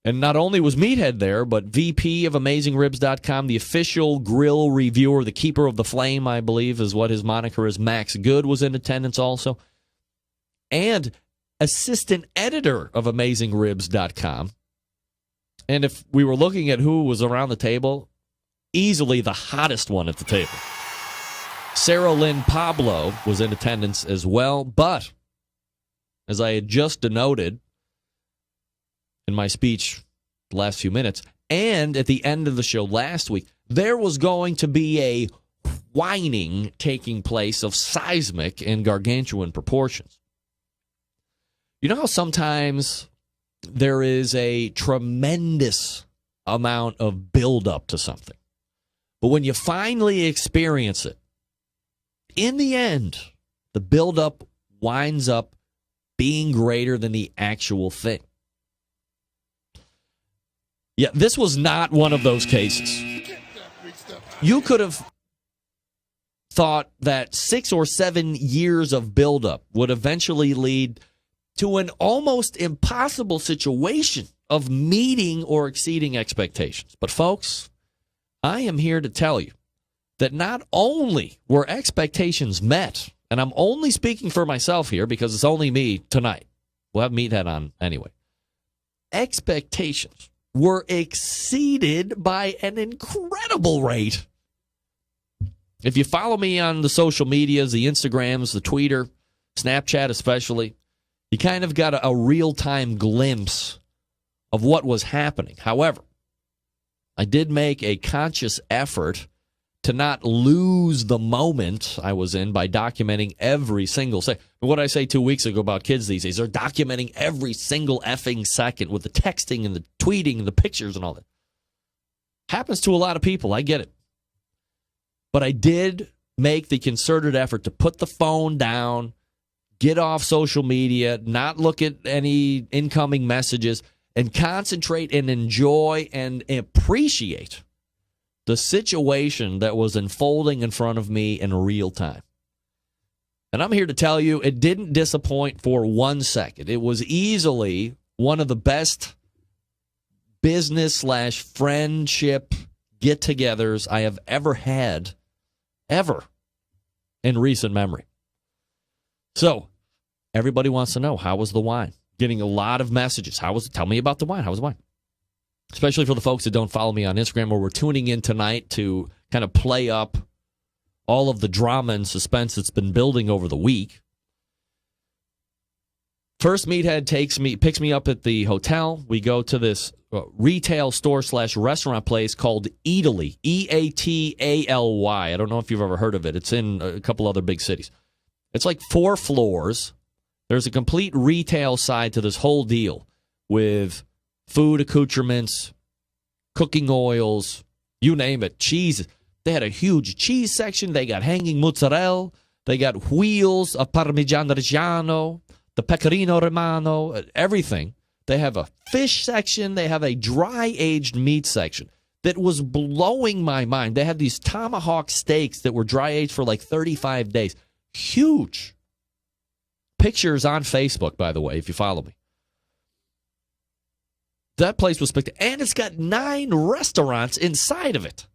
And not only was Meathead there, but VP of AmazingRibs.com, the official grill reviewer, the keeper of the flame, I believe is what his moniker is, Max Good, was in attendance also. And assistant editor of AmazingRibs.com. And if we were looking at who was around the table, easily the hottest one at the table. Sarah Lynn Pablo was in attendance as well. But, as I had just denoted in my speech the last few minutes, and at the end of the show last week, there was going to be a whining taking place of seismic and gargantuan proportions. You know how sometimes there is a tremendous amount of buildup to something, but when you finally experience it, in the end, the buildup winds up being greater than the actual thing. Yeah, this was not one of those cases. You could have thought that 6 or 7 years of buildup would eventually lead to an almost impossible situation of meeting or exceeding expectations. But folks, I am here to tell you that not only were expectations met, and I'm only speaking for myself here because it's only me tonight. We'll have Meathead on anyway. Expectations were exceeded by an incredible rate. If you follow me on the social medias, the Instagrams, the Twitter, Snapchat especially, you kind of got a real-time glimpse of what was happening. However, I did make a conscious effort to not lose the moment I was in by documenting every single second. What did I say 2 weeks ago about kids these days? They're documenting every single effing second with the texting and the tweeting and the pictures and all that. Happens to a lot of people. I get it. But I did make the concerted effort to put the phone down, get off social media, not look at any incoming messages, and concentrate and enjoy and appreciate the situation that was unfolding in front of me in real time. And I'm here to tell you, it didn't disappoint for 1 second. It was easily one of the best business/friendship get-togethers I have ever had, ever, in recent memory. So, everybody wants to know, how was the wine? Getting a lot of messages. How was it? Tell me about the wine. How was the wine? Especially for the folks that don't follow me on Instagram, where we're tuning in tonight to kind of play up all of the drama and suspense that's been building over the week. First, Meathead picks me up at the hotel. We go to this retail store/restaurant place called Eataly, E-A-T-A-L-Y. I don't know if you've ever heard of it. It's in a couple other big cities. It's like 4 floors. There's a complete retail side to this whole deal with food accoutrements, cooking oils, you name it, cheese. They had a huge cheese section. They got hanging mozzarella. They got wheels of Parmigiano Reggiano, the Pecorino Romano, everything. They have a fish section. They have a dry-aged meat section that was blowing my mind. They had these tomahawk steaks that were dry-aged for like 35 days. Huge. Pictures on Facebook, by the way, if you follow me. That place was spectacular. And it's got 9 restaurants inside of it.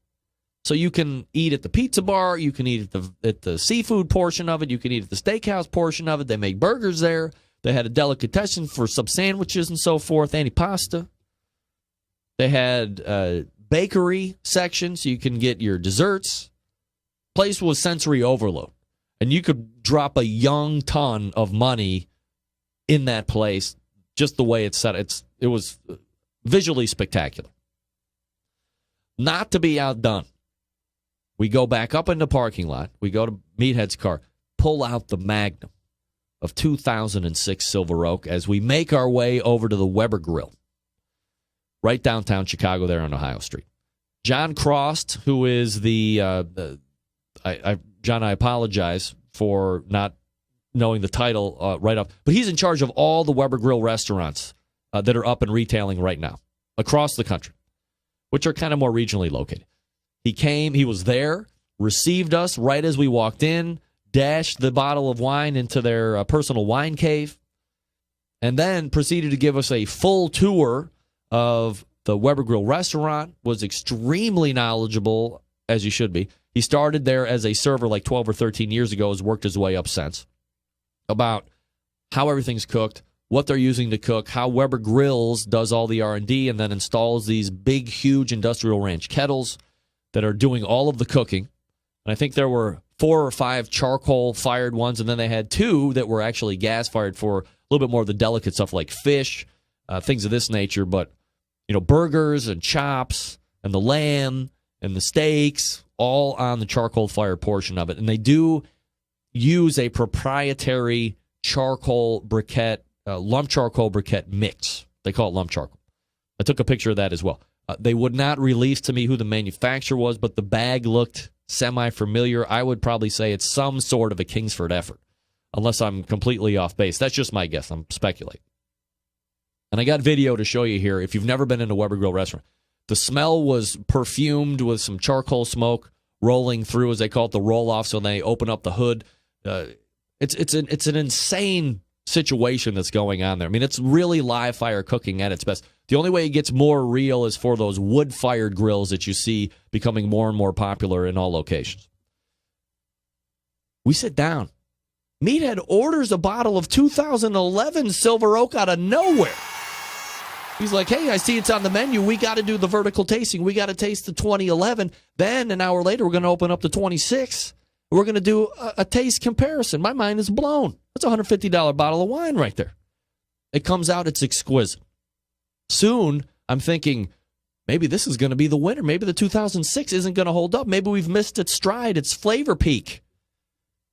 So you can eat at the pizza bar. You can eat at the seafood portion of it. You can eat at the steakhouse portion of it. They make burgers there. They had a delicatessen for some sandwiches and so forth, antipasta. They had bakery section so you can get your desserts. Place was sensory overload. And you could drop a young ton of money in that place just the way it's set. It was visually spectacular. Not to be outdone, we go back up in the parking lot. We go to Meathead's car, pull out the Magnum of 2006 Silver Oak as we make our way over to the Weber Grill, right downtown Chicago there on Ohio Street. John Crost, who is John, I apologize for not knowing the title right off, but he's in charge of all the Weber Grill restaurants that are up and retailing right now across the country, which are kind of more regionally located. He came, he was there, received us right as we walked in, dashed the bottle of wine into their personal wine cave, and then proceeded to give us a full tour of the Weber Grill restaurant, was extremely knowledgeable, as you should be. He started there as a server like 12 or 13 years ago, has worked his way up since, about how everything's cooked, what they're using to cook, how Weber Grills does all the R&D and then installs these big, huge industrial ranch kettles that are doing all of the cooking. And I think there were 4 or 5 charcoal-fired ones, and then they had 2 that were actually gas-fired for a little bit more of the delicate stuff like fish, things of this nature. But, burgers and chops and the lamb and the steaks, all on the charcoal-fired portion of it. And they do use a proprietary charcoal briquette, lump charcoal briquette mix. They call it lump charcoal. I took a picture of that as well. They would not release to me who the manufacturer was, but the bag looked semi-familiar. I would probably say it's some sort of a Kingsford effort, unless I'm completely off base. That's just my guess. I'm speculating. And I got video to show you here. If you've never been in a Weber Grill restaurant, the smell was perfumed with some charcoal smoke rolling through, as they call it, the roll-off. So they open up the hood. It's an insane situation that's going on there. I mean, it's really live fire cooking at its best. The only way it gets more real is for those wood-fired grills that you see becoming more and more popular in all locations. We sit down. Meathead orders a bottle of 2011 Silver Oak out of nowhere. He's like, hey, I see it's on the menu. We got to do the vertical tasting. We got to taste the 2011. Then an hour later, we're going to open up the 26. We're going to do a taste comparison. My mind is blown. That's a $150 bottle of wine right there. It comes out, it's exquisite. Soon, I'm thinking, maybe this is going to be the winner. Maybe the 2006 isn't going to hold up. Maybe we've missed its stride, its flavor peak.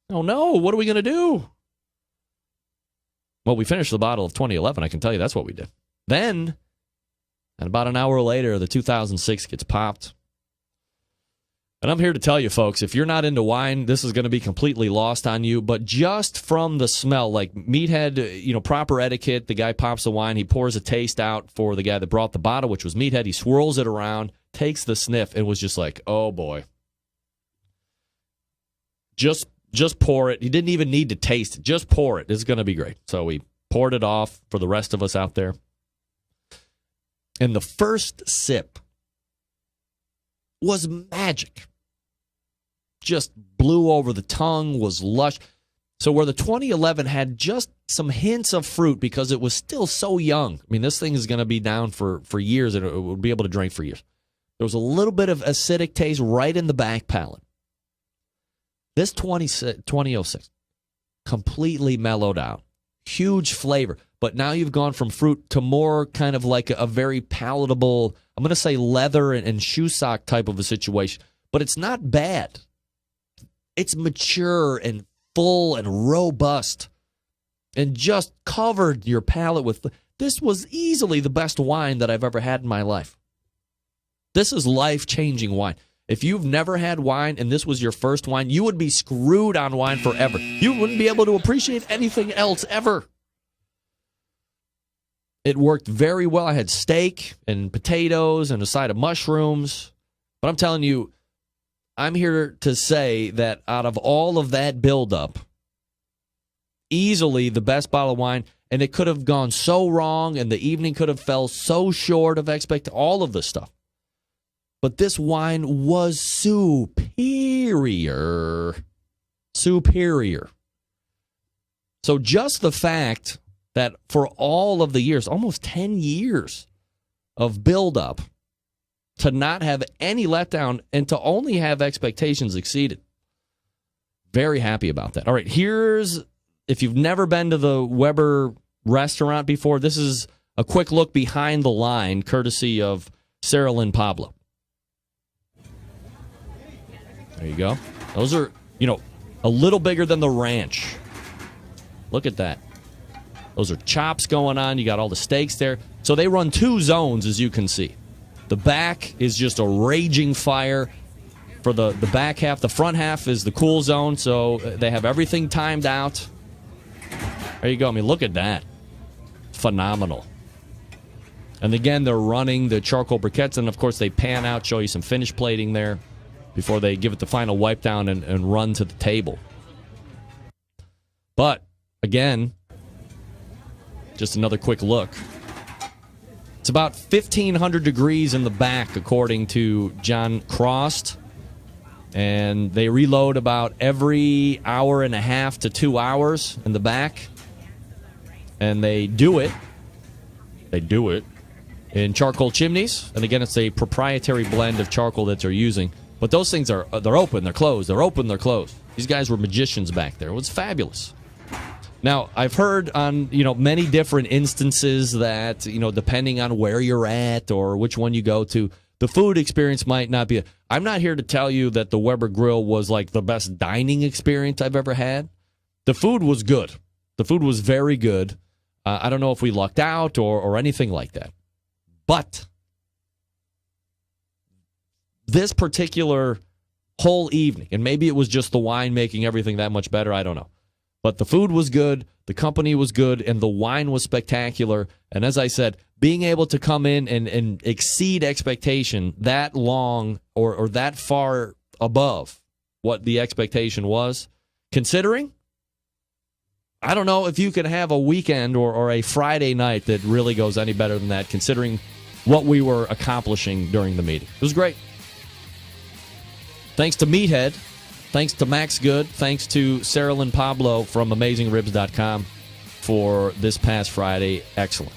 Oh, no, what are we going to do? Well, we finished the bottle of 2011. I can tell you that's what we did. Then, and about an hour later, the 2006 gets popped. And I'm here to tell you, folks, if you're not into wine, this is going to be completely lost on you. But just from the smell, like Meathead, proper etiquette, the guy pops the wine, he pours a taste out for the guy that brought the bottle, which was Meathead. He swirls it around, takes the sniff, and was just like, oh, boy. Just pour it. He didn't even need to taste it. Just pour it. This is going to be great. So we poured it off for the rest of us out there. And the first sip was magic. Just blew over the tongue, was lush. So where the 2011 had just some hints of fruit because it was still so young. I mean, this thing is going to be down for years, and it would be able to drink for years. There was a little bit of acidic taste right in the back palate. This 2006, completely mellowed out. Huge flavor. But now you've gone from fruit to more kind of like a very palatable, I'm going to say leather and shoe sock type of a situation. But it's not bad. It's mature and full and robust and just covered your palate with. This was easily the best wine that I've ever had in my life. This is life-changing wine. If you've never had wine and this was your first wine, you would be screwed on wine forever. You wouldn't be able to appreciate anything else ever. It worked very well. I had steak and potatoes and a side of mushrooms. But I'm telling you, I'm here to say that out of all of that buildup, easily the best bottle of wine, and it could have gone so wrong, and the evening could have fell so short of all of this stuff. But this wine was superior. Superior. So just the fact that for all of the years, almost 10 years of buildup, to not have any letdown and to only have expectations exceeded. Very happy about that. All right, if you've never been to the Weber restaurant before, this is a quick look behind the line, courtesy of Sarah Lynn Pablo. There you go. Those are, a little bigger than the ranch. Look at that. Those are chops going on. You got all the steaks there. So they run 2 zones, as you can see. The back is just a raging fire for the back half. The front half is the cool zone, so they have everything timed out. There you go. I mean, look at that. Phenomenal. And again, they're running the charcoal briquettes, and of course they pan out, show you some finish plating there before they give it the final wipe down and run to the table. But, again, just another quick look. It's about 1,500 degrees in the back, according to John Crost. And they reload about every hour and a half to 2 hours in the back. And they do it in charcoal chimneys. And again, it's a proprietary blend of charcoal that they're using. But those things they're open, they're closed. They're open, they're closed. These guys were magicians back there. It was fabulous. Now, I've heard on, many different instances that, depending on where you're at or which one you go to, the food experience might not be. I'm not here to tell you that the Weber Grill was like the best dining experience I've ever had. The food was good. The food was very good. I don't know if we lucked out or anything like that. But this particular whole evening, and maybe it was just the wine making everything that much better, I don't know. But the food was good, the company was good, and the wine was spectacular. And as I said, being able to come in and exceed expectation that long or that far above what the expectation was, considering, I don't know if you can have a weekend or a Friday night that really goes any better than that, considering what we were accomplishing during the meeting. It was great. Thanks to Meathead. Thanks to Max Good. Thanks to Sarah Lynn Pablo from AmazingRibs.com for this past Friday. Excellent.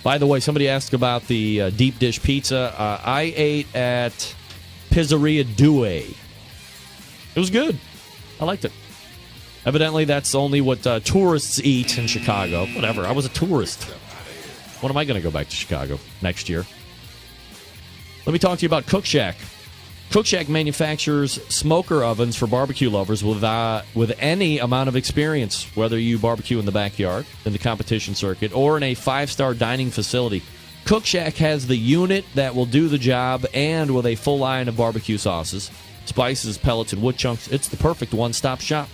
By the way, somebody asked about the deep dish pizza. I ate at Pizzeria Due. It was good. I liked it. Evidently, that's only what tourists eat in Chicago. Whatever. I was a tourist. When am I going to go back to Chicago? Next year. Let me talk to you about Cook Shack. Cook Shack manufactures smoker ovens for barbecue lovers with any amount of experience, whether you barbecue in the backyard, in the competition circuit, or in a 5-star dining facility. Cook Shack has the unit that will do the job, and with a full line of barbecue sauces, spices, pellets, and wood chunks, it's the perfect one-stop shop.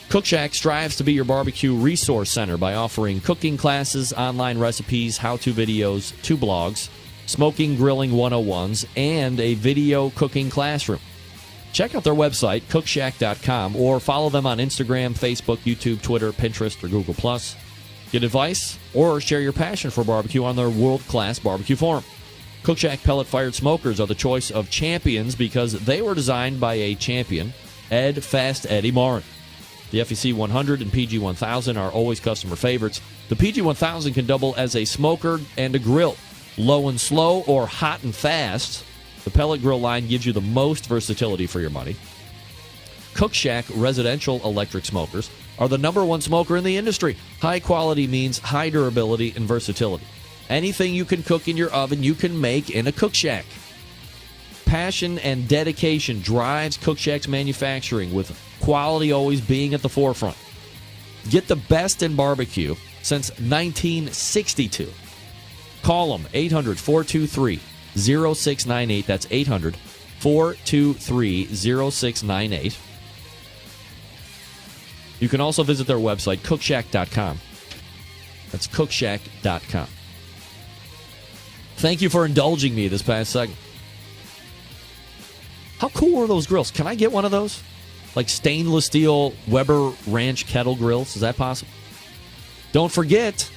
Cook Shack strives to be your barbecue resource center by offering cooking classes, online recipes, how-to videos, 2 blogs, smoking, grilling 101s, and a video cooking classroom. Check out their website, cookshack.com, or follow them on Instagram, Facebook, YouTube, Twitter, Pinterest, or Google+. Get advice or share your passion for barbecue on their world-class barbecue forum. Cook Shack pellet-fired smokers are the choice of champions because they were designed by a champion, Ed Fast Eddie Morin. The FEC 100 and PG 1000 are always customer favorites. The PG 1000 can double as a smoker and a grill. Low and slow or hot and fast, the pellet grill line gives you the most versatility for your money. Cook Shack residential electric smokers are the #1 smoker in the industry. High quality means high durability and versatility. Anything you can cook in your oven, you can make in a Cook Shack. Passion and dedication drives Cook Shack's manufacturing, with quality always being at the forefront. Get the best in barbecue since 1962. Call them, 800-423-0698. That's 800-423-0698. You can also visit their website, cookshack.com. That's cookshack.com. Thank you for indulging me this past segment. How cool are those grills? Can I get one of those? Like stainless steel Weber Ranch kettle grills? Is that possible? Don't forget,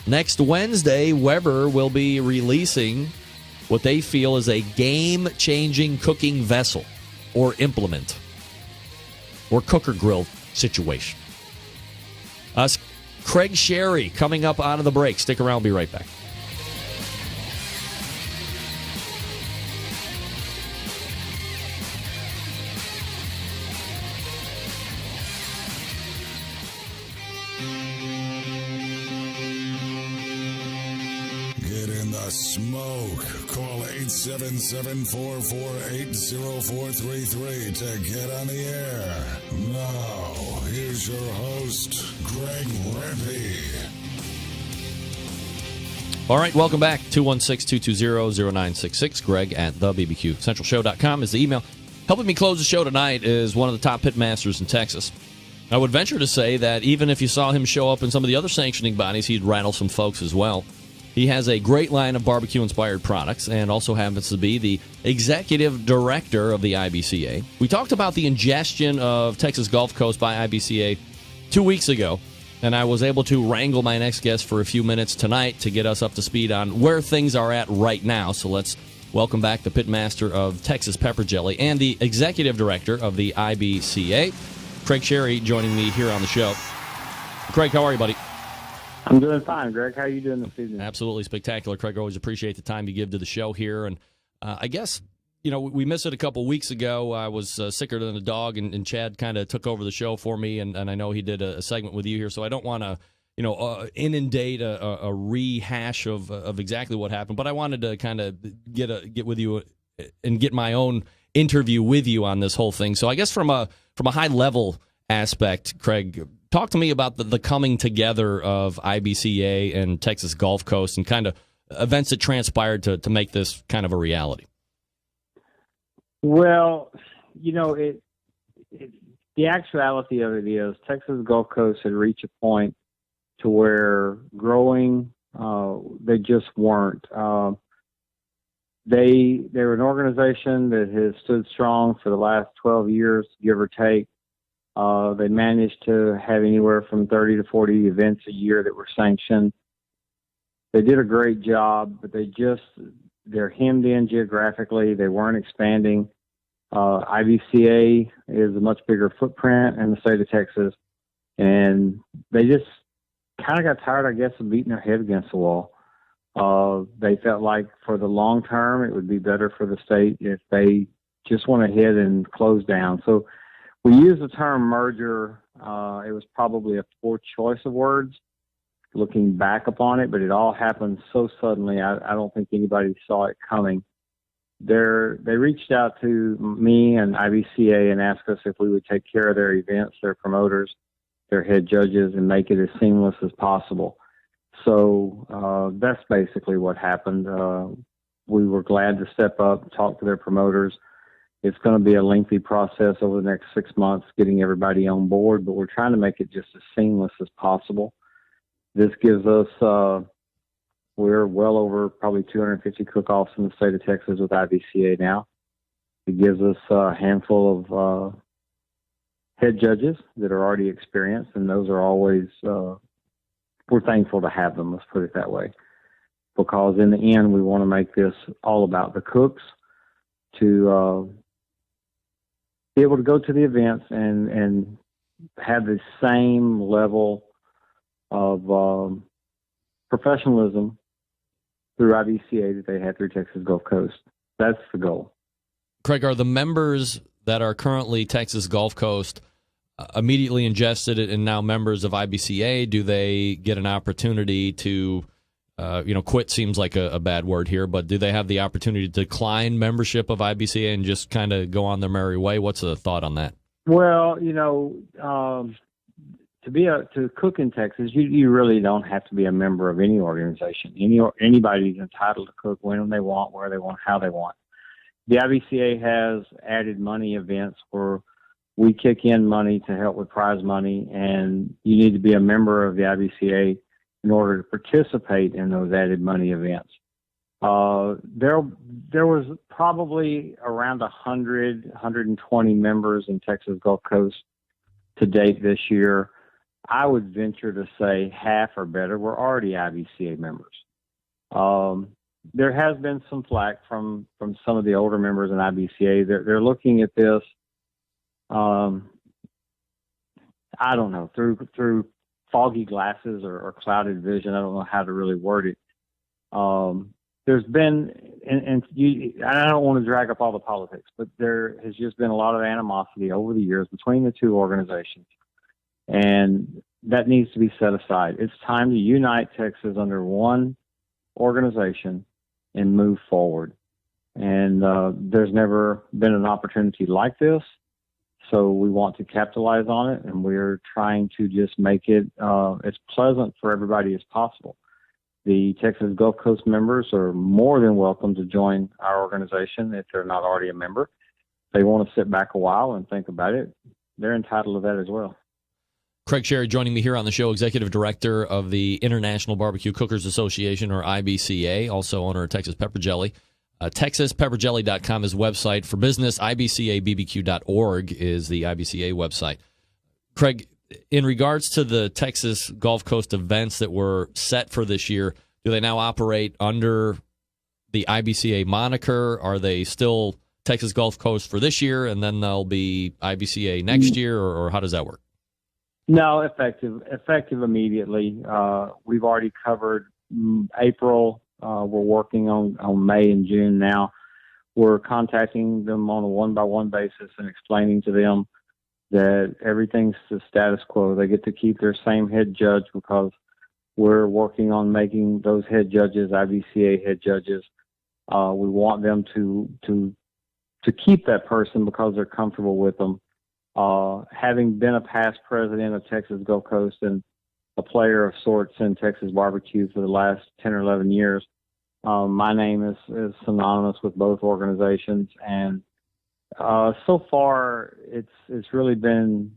next Wednesday, Weber will be releasing what they feel is a game-changing cooking vessel or implement or cooker grill situation. Craig Sharry coming up out of the break. Stick around. We'll be right back. Smoke. Call 877-448-0433 to get on the air. Now, here's your host, Greg Rempe. All right, welcome back. 216-220-0966. Greg at thebbqcentralshow.com is the email. Helping me close the show tonight is one of the top pitmasters in Texas. I would venture to say that even if you saw him show up in some of the other sanctioning bodies, he'd rattle some folks as well. He has a great line of barbecue-inspired products and also happens to be the executive director of the IBCA. We talked about the ingestion of Texas Gulf Coast by IBCA 2 weeks ago. and I was able to wrangle my next guest for a few minutes tonight to get us up to speed on where things are at right now. So let's welcome back the pitmaster of Texas Pepper Jelly and the executive director of the IBCA, Craig Sharry, joining me here on the show. Craig, how are you, buddy? I'm doing fine, Greg. How are you doing this evening? Absolutely spectacular, Craig. Always appreciate the time you give to the show here. And I guess, you know, we missed it a couple weeks ago. I was sicker than a dog, and Chad kind of took over the show for me, and I know he did a segment with you here, so I don't want to, inundate a rehash of exactly what happened, but I wanted to kind of get with you and get my own interview with you on this whole thing. So I guess from a high-level aspect, Craig, talk to me about the coming together of IBCA and Texas Gulf Coast and kind of events that transpired to make this kind of a reality. Well, the actuality of it is Texas Gulf Coast had reached a point to where growing, they just weren't. They were an organization that has stood strong for the last 12 years, give or take. They managed to have anywhere from 30 to 40 events a year that were sanctioned. They did a great job, but they're hemmed in geographically. They weren't expanding. IBCA is a much bigger footprint in the state of Texas, and they just kind of got tired, I guess, of beating their head against the wall. They felt like for the long term, it would be better for the state if they just went ahead and closed down. So we use the term merger. It was probably a poor choice of words looking back upon it, but it all happened so suddenly. I don't think anybody saw it coming. They reached out to me and IBCA and asked us if we would take care of their events, their promoters, their head judges, and make it as seamless as possible. So that's basically what happened. We were glad to step up and talk to their promoters. It's going to be a lengthy process over the next 6 months getting everybody on board, but we're trying to make it just as seamless as possible. This gives us, we're well over probably 250 cook-offs in the state of Texas with IBCA now. It gives us a handful of head judges that are already experienced, and those are always, we're thankful to have them, let's put it that way. Because in the end, we want to make this all about the cooks to be able to go to the events and have the same level of professionalism through IBCA that they had through Texas Gulf Coast. That's the goal. Craig, are the members that are currently Texas Gulf Coast immediately ingested and now members of IBCA? Do they get an opportunity to, quit seems like a bad word here, but do they have the opportunity to decline membership of IBCA and just kind of go on their merry way? What's the thought on that? Well, to cook in Texas, you really don't have to be a member of any organization. Anybody's entitled to cook when they want, where they want, how they want. The IBCA has added money events where we kick in money to help with prize money, and you need to be a member of the IBCA in order to participate in those added money events. There was probably around 120 members in Texas Gulf Coast to date this year. I would venture to say half or better were already IBCA members. There has been some flack from some of the older members in IBCA. They're looking at this, I don't know, through foggy glasses or clouded vision. I don't know how to really word it. There's been, and I don't want to drag up all the politics, but there has just been a lot of animosity over the years between the two organizations. And that needs to be set aside. It's time to unite Texas under one organization and move forward. And there's never been an opportunity like this. So we want to capitalize on it, and we're trying to just make it as pleasant for everybody as possible. The Texas Gulf Coast members are more than welcome to join our organization if they're not already a member. If they want to sit back a while and think about it, they're entitled to that as well. Craig Sharry joining me here on the show, Executive Director of the International Barbecue Cookers Association, or IBCA, also owner of Texas Pepper Jelly. TexasPepperJelly.com is website for business. IBCABBQ.org is the IBCA website. Craig, in regards to the Texas Gulf Coast events that were set for this year, do they now operate under the IBCA moniker? Are they still Texas Gulf Coast for this year, and then they'll be IBCA next year, or how does that work? No, effective immediately. We've already covered April. We're working on May and June now. We're contacting them on a one-by-one basis and explaining to them that everything's the status quo. They get to keep their same head judge because we're working on making those head judges IBCA head judges. We want them to keep that person because they're comfortable with them. Having been a past president of Texas Gulf Coast and a player of sorts in Texas barbecue for the last 10 or 11 years, my name is synonymous with both organizations, and so far it's really been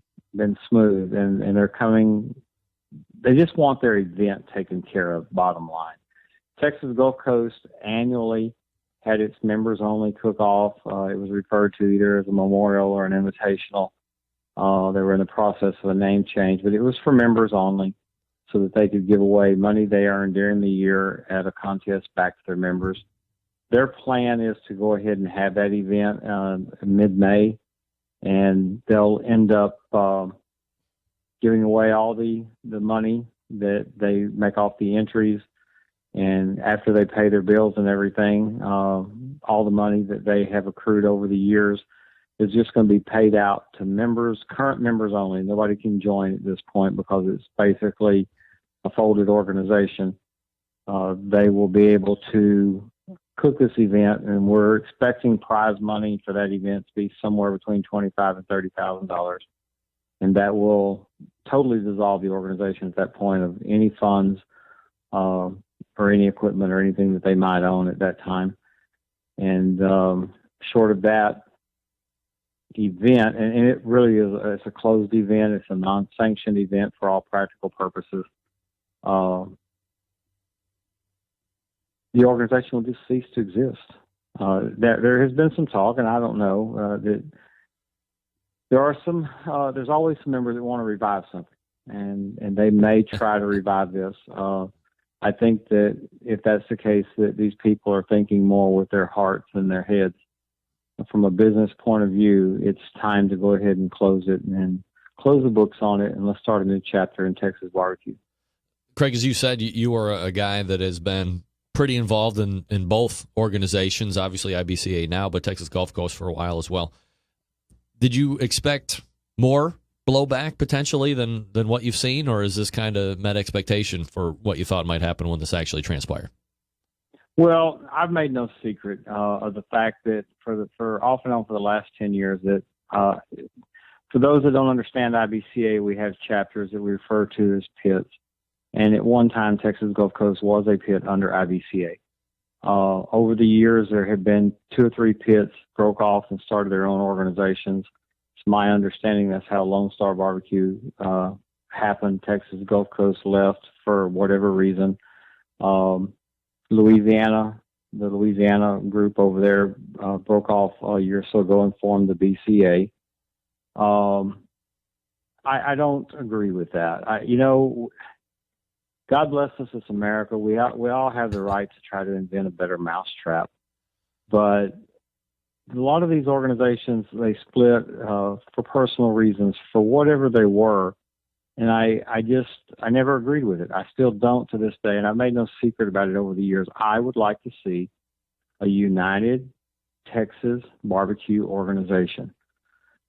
smooth, and they're coming. They just want their event taken care of. Bottom line, Texas Gulf Coast annually had its members only cook-off. It was referred to either as a memorial or an invitational. They were in the process of a name change, but it was for members only, so that they could give away money they earned during the year at a contest back to their members. Their plan is to go ahead and have that event mid-May, and they'll end up giving away all the money that they make off the entries. And after they pay their bills and everything, all the money that they have accrued over the years is just going to be paid out to members, current members only. Nobody can join at this point because it's basically a folded organization. They will be able to cook this event, and we're expecting prize money for that event to be somewhere between $25,000 and $30,000, and that will totally dissolve the organization at that point of any funds or any equipment or anything that they might own at that time. And short of that event, and it really is, it's a closed event. It's a non-sanctioned event for all practical purposes. The organization will just cease to exist. There has been some talk, and I don't know, that there are some, there's always some members that want to revive something, and they may try to revive this. I think that if that's the case, that these people are thinking more with their hearts than their heads. From a business point of view, it's time to go ahead and close it and close the books on it, and let's start a new chapter in Texas barbecue. Craig, as you said, you are a guy that has been pretty involved in both organizations, obviously IBCA now, but Texas Gulf Coast for a while as well. Did you expect more blowback potentially than what you've seen, or is this kind of met expectation for what you thought might happen when this actually transpired? Well, I've made no secret of the fact that for off and on for the last 10 years that for those that don't understand IBCA, we have chapters that we refer to as pits. And at one time, Texas Gulf Coast was a pit under IBCA. Over the years, there have been 2 or 3 pits broke off and started their own organizations. It's my understanding that's how Lone Star Barbecue happened. Texas Gulf Coast left for whatever reason. Louisiana, the Louisiana group over there broke off a year or so ago and formed the BCA. I don't agree with that. God bless us, it's America. We all have the right to try to invent a better mousetrap. But a lot of these organizations, they split for personal reasons, for whatever they were. And I never agreed with it. I still don't to this day, and I've made no secret about it over the years. I would like to see a united Texas barbecue organization.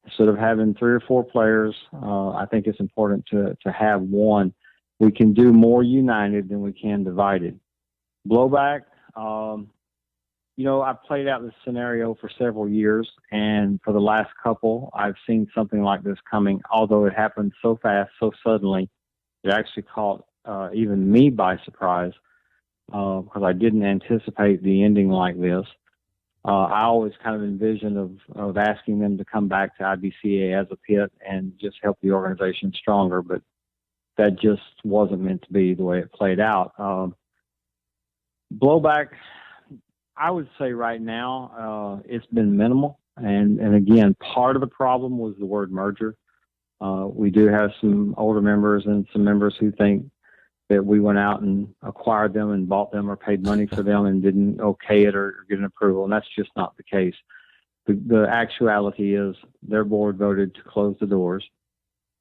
Instead of having 3 or 4 players, I think it's important to have one. We can do more united than we can divided. Blowback, I've played out this scenario for several years, and for the last couple, I've seen something like this coming, although it happened so fast, so suddenly, it actually caught even me by surprise, because I didn't anticipate the ending like this. I always kind of envisioned of asking them to come back to IBCA as a pit and just help the organization stronger, but that just wasn't meant to be the way it played out. Blowback, I would say right now, it's been minimal. And again, part of the problem was the word merger. We do have some older members and some members who think that we went out and acquired them and bought them or paid money for them and didn't okay it or get an approval, and that's just not the case. The actuality is their board voted to close the doors,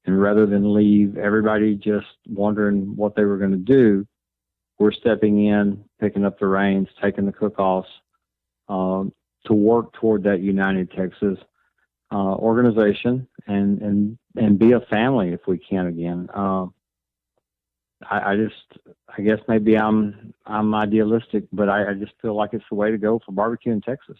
and rather than leave everybody just wondering what they were going to do, we're stepping in, picking up the reins, taking the cook-offs to work toward that United Texas organization and be a family if we can again. I guess maybe I'm idealistic, but I just feel like it's the way to go for barbecue in Texas.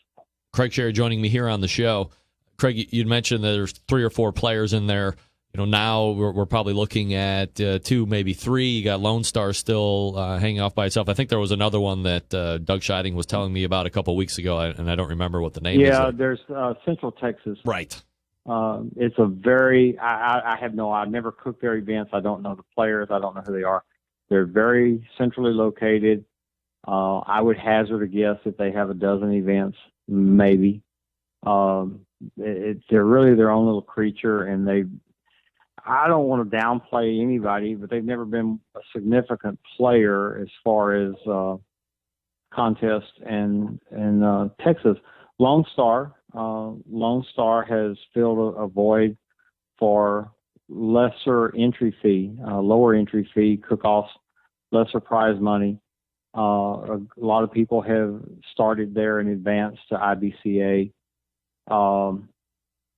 Craig Sharry joining me here on the show. Craig, you'd mentioned that there's 3 or 4 players in there. Now we're probably looking at 2, maybe 3. You got Lone Star still hanging off by itself. I think there was another one that Doug Scheiding was telling me about a couple of weeks ago, and I don't remember what the name is. Yeah, there's Central Texas. Right. It's a very, I've never cooked their events. I don't know the players. I don't know who they are. They're very centrally located. I would hazard a guess that they have a dozen events, maybe. They're really their own little creature, and I don't want to downplay anybody, but they've never been a significant player as far as contests and Texas. Lone Star has filled a void for lesser entry fee, lower entry fee, cook-offs, lesser prize money. A lot of people have started there in advance to IBCA.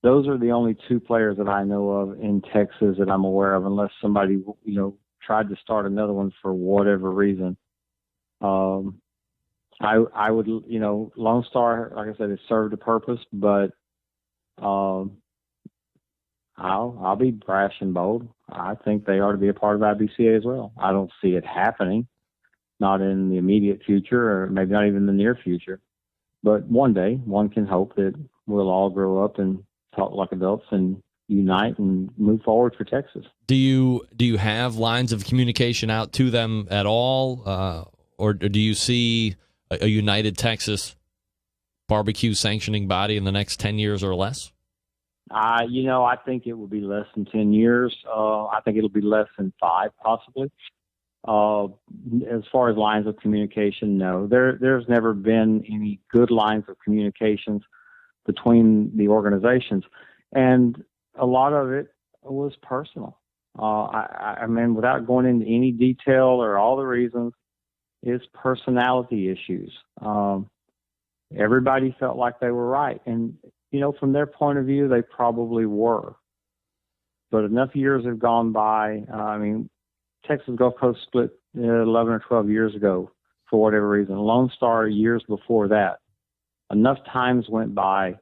Those are the only 2 players that I know of in Texas that I'm aware of, unless somebody, tried to start another one for whatever reason. I would, Lone Star, like I said, it served a purpose, but I'll be brash and bold. I think they ought to be a part of IBCA as well. I don't see it happening, not in the immediate future, or maybe not even the near future. But one day, one can hope that we'll all grow up and talk like adults and unite and move forward for Texas. Do you have lines of communication out to them at all, or do you see a United Texas barbecue sanctioning body in the next 10 years or less? I think it will be less than 10 years. I think it'll be less than 5, possibly. As far as lines of communication, no. There's never been any good lines of communications between the organizations, and a lot of it was personal. I mean, without going into any detail or all the reasons, it's personality issues. Everybody felt like they were right, and from their point of view, they probably were. But enough years have gone by. Texas Gulf Coast split 11 or 12 years ago for whatever reason. Lone Star years before that. Enough times went by.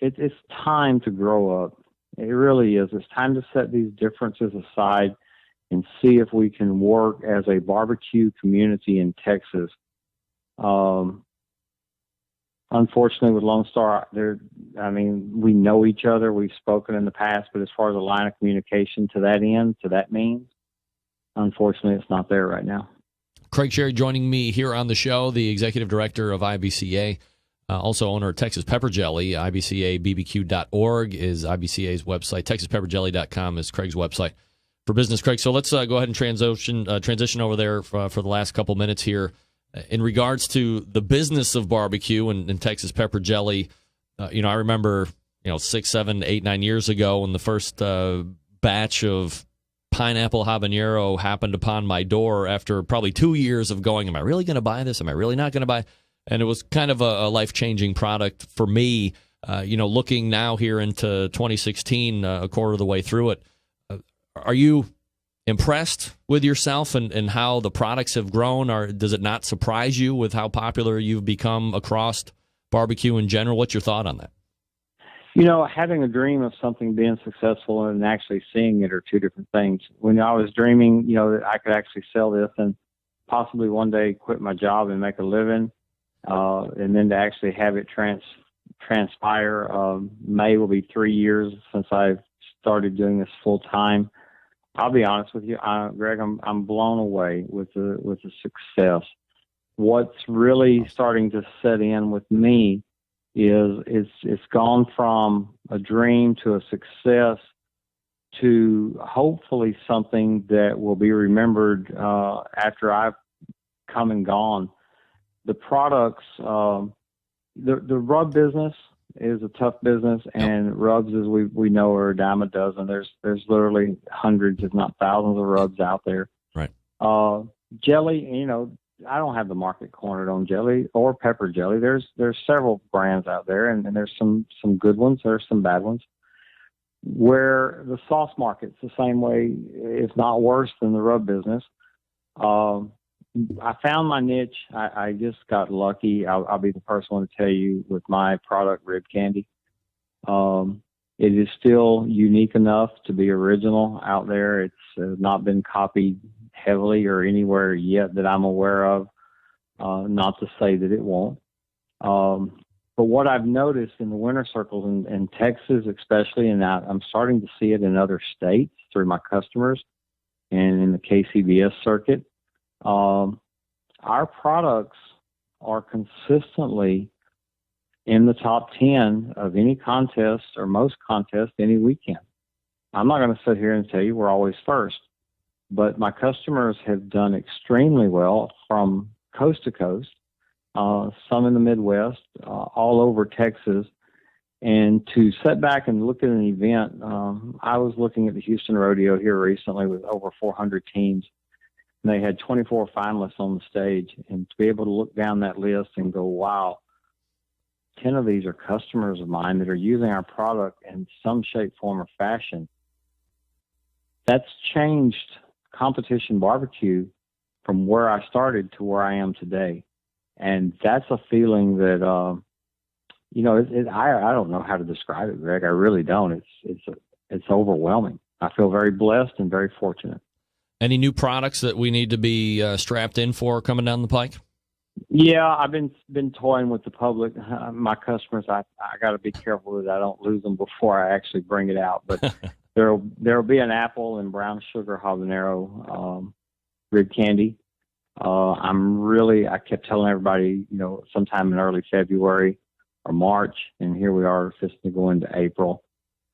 It's time to grow up. It really is. It's time to set these differences aside and see if we can work as a barbecue community in Texas. Unfortunately, with Lone Star, we know each other. We've spoken in the past, but as far as a line of communication to that end, to that means, unfortunately, it's not there right now. Craig Sharry joining me here on the show, the executive director of IBCA, also owner of Texas Pepper Jelly. IBCABBQ.org is IBCA's website. TexasPepperJelly.com is Craig's website for business. Craig, so let's go ahead and transition over there for the last couple minutes here. In regards to the business of barbecue and Texas Pepper Jelly, I remember, 6, 7, 8, 9 years ago when the first batch of pineapple habanero happened upon my door after probably 2 years of going, am I really going to buy this? Am I really not going to buy it? And it was kind of a life-changing product for me. Looking now here into 2016, a quarter of the way through it, are you impressed with yourself and how the products have grown, or does it not surprise you with how popular you've become across barbecue in general? What's your thought on that? Having a dream of something being successful and actually seeing it are 2 different things. When I was dreaming, that I could actually sell this and possibly one day quit my job and make a living, and then to actually have it transpire. May will be 3 years since I've started doing this full time. I'll be honest with you, Greg. I'm blown away with the success. What's really starting to set in with me is it's gone from a dream to a success to hopefully something that will be remembered after I've come and gone. The products, the rub business is a tough business, and rubs, as we know, are a dime a dozen. There's literally hundreds, if not thousands, of rubs out there. Right. Jelly, I don't have the market cornered on jelly or pepper jelly. There's several brands out there, and there's some good ones. There's some bad ones. Where the sauce market's the same way, if not worse, than the rub business. I found my niche. I just got lucky. I'll be the first one to tell you with my product, rib candy. It is still unique enough to be original out there. It's not been copied heavily or anywhere yet that I'm aware of. Not to say that it won't. But what I've noticed in the winter circles in Texas especially, and I'm starting to see it in other states through my customers and in the KCBS circuit, our products are consistently in the top 10 of any contest or most contests any weekend. I'm not going to sit here and tell you we're always first, but my customers have done extremely well from coast to coast, some in the Midwest, all over Texas. And to sit back and look at an event, I was looking at the Houston Rodeo here recently with over 400 teams. And they had 24 finalists on the stage. And to be able to look down that list and go, wow, 10 of these are customers of mine that are using our product in some shape, form, or fashion. That's changed competition barbecue from where I started to where I am today. And that's a feeling that, I don't know how to describe it, Greg. I really don't. It's overwhelming. I feel very blessed and very fortunate. Any new products that we need to be strapped in for coming down the pike? Yeah, I've been toying with the public. My customers, I got to be careful that I don't lose them before I actually bring it out. But there'll be an apple and brown sugar habanero rib candy. I kept telling everybody, sometime in early February or March, and here we are, just to go into April.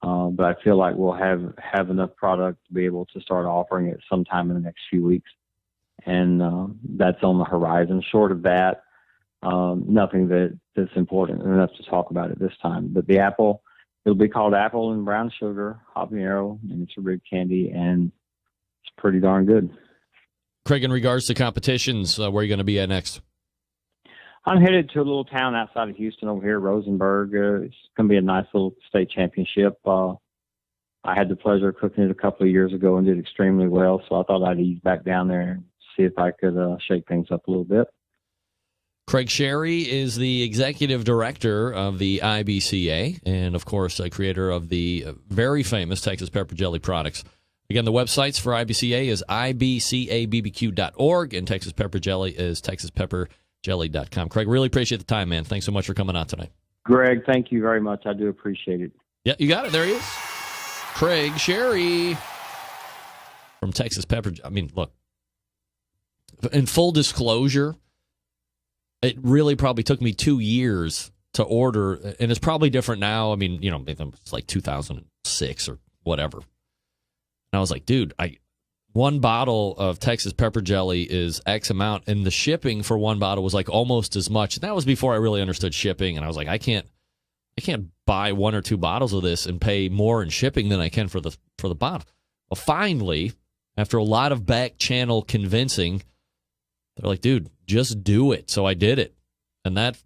But I feel like we'll have enough product to be able to start offering it sometime in the next few weeks. And that's on the horizon. Short of that, nothing that's important enough to talk about at this time. But the apple, it'll be called apple and brown sugar habanero, and it's a rib candy, and it's pretty darn good. Craig, in regards to competitions, where are you going to be at next? I'm headed to a little town outside of Houston over here, Rosenberg. It's going to be a nice little state championship. I had the pleasure of cooking it a couple of years ago and did extremely well, so I thought I'd ease back down there and see if I could shake things up a little bit. Craig Sharry is the executive director of the IBCA and, of course, a creator of the very famous Texas Pepper Jelly products. Again, the websites for IBCA is ibcabbq.org, and Texas Pepper Jelly is texaspepperjelly.com. Craig, really appreciate the time, man. Thanks so much for coming on tonight. Greg, thank you very much. I do appreciate it. Yeah, you got it. There he is. Craig Sharry from Texas Pepper. I mean, look, in full disclosure, it really probably took me 2 years to order, and it's probably different now. I mean, it's like 2006 or whatever. And I was like, dude, one bottle of Texas Pepper Jelly is X amount, and the shipping for one bottle was like almost as much. And that was before I really understood shipping, and I was like, I can't buy 1 or 2 bottles of this and pay more in shipping than I can for the bottle. Well, finally, after a lot of back channel convincing, they're like, dude, just do it. So I did it. And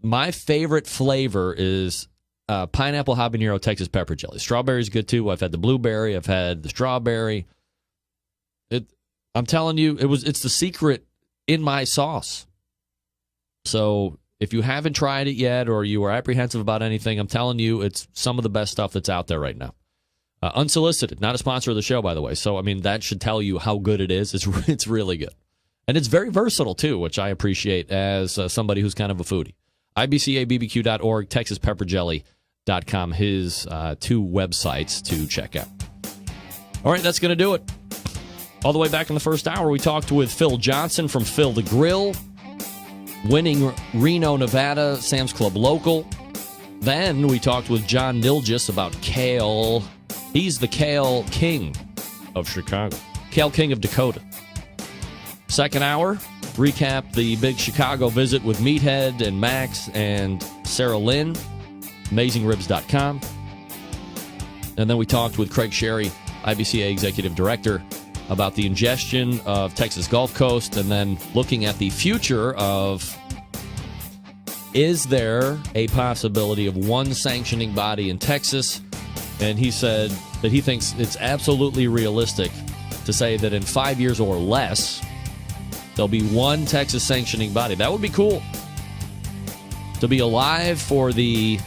my favorite flavor is pineapple habanero Texas Pepper Jelly. Strawberry's good too. I've had the blueberry. I've had the strawberry. I'm telling you, it's the secret in my sauce. So if you haven't tried it yet, or you are apprehensive about anything, I'm telling you, it's some of the best stuff that's out there right now. Unsolicited, not a sponsor of the show, by the way. So, I mean, that should tell you how good it is. It's really good. And it's very versatile, too, which I appreciate as somebody who's kind of a foodie. IBCABBQ.org, TexasPepperJelly.com, his 2 websites to check out. All right, that's going to do it. All the way back in the first hour, we talked with Phil Johnson from Phil the Grill, winning Reno, Nevada, Sam's Club Local. Then we talked with John Nilges about KALE He's the KALE King of Chicago. KALE King of Dakota. Second hour, recap the big Chicago visit with Meathead and Max and Sarah Lynn, AmazingRibs.com. And then we talked with Craig Sharry, IBCA Executive Director, about the ingestion of Texas Gulf Coast, and then looking at the future of, is there a possibility of one sanctioning body in Texas? And he said that he thinks it's absolutely realistic to say that in 5 years or less, there'll be one Texas sanctioning body. That would be cool. To be alive for the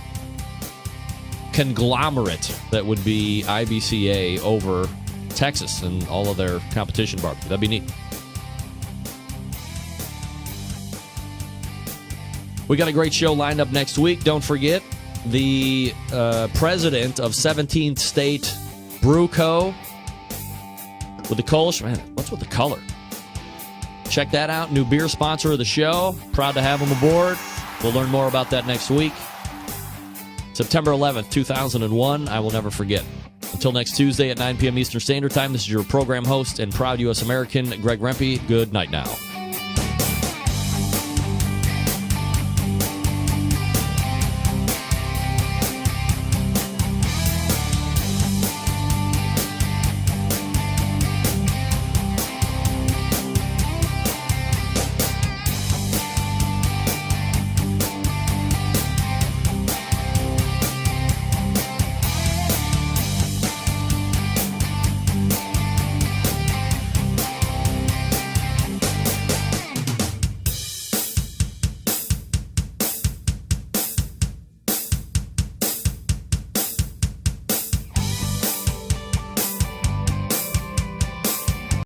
conglomerate that would be IBCA over Texas and all of their competition barbecue. That'd be neat. We got a great show lined up next week. Don't forget, the president of 17th State Brew Co. with the coalition. Man, what's with the color? Check that out. New beer sponsor of the show. Proud to have him aboard. We'll learn more about that next week. September 11th, 2001. I will never forget. Until next Tuesday at 9 p.m. Eastern Standard Time, this is your program host and proud U.S. American, Greg Rempe. Good night now.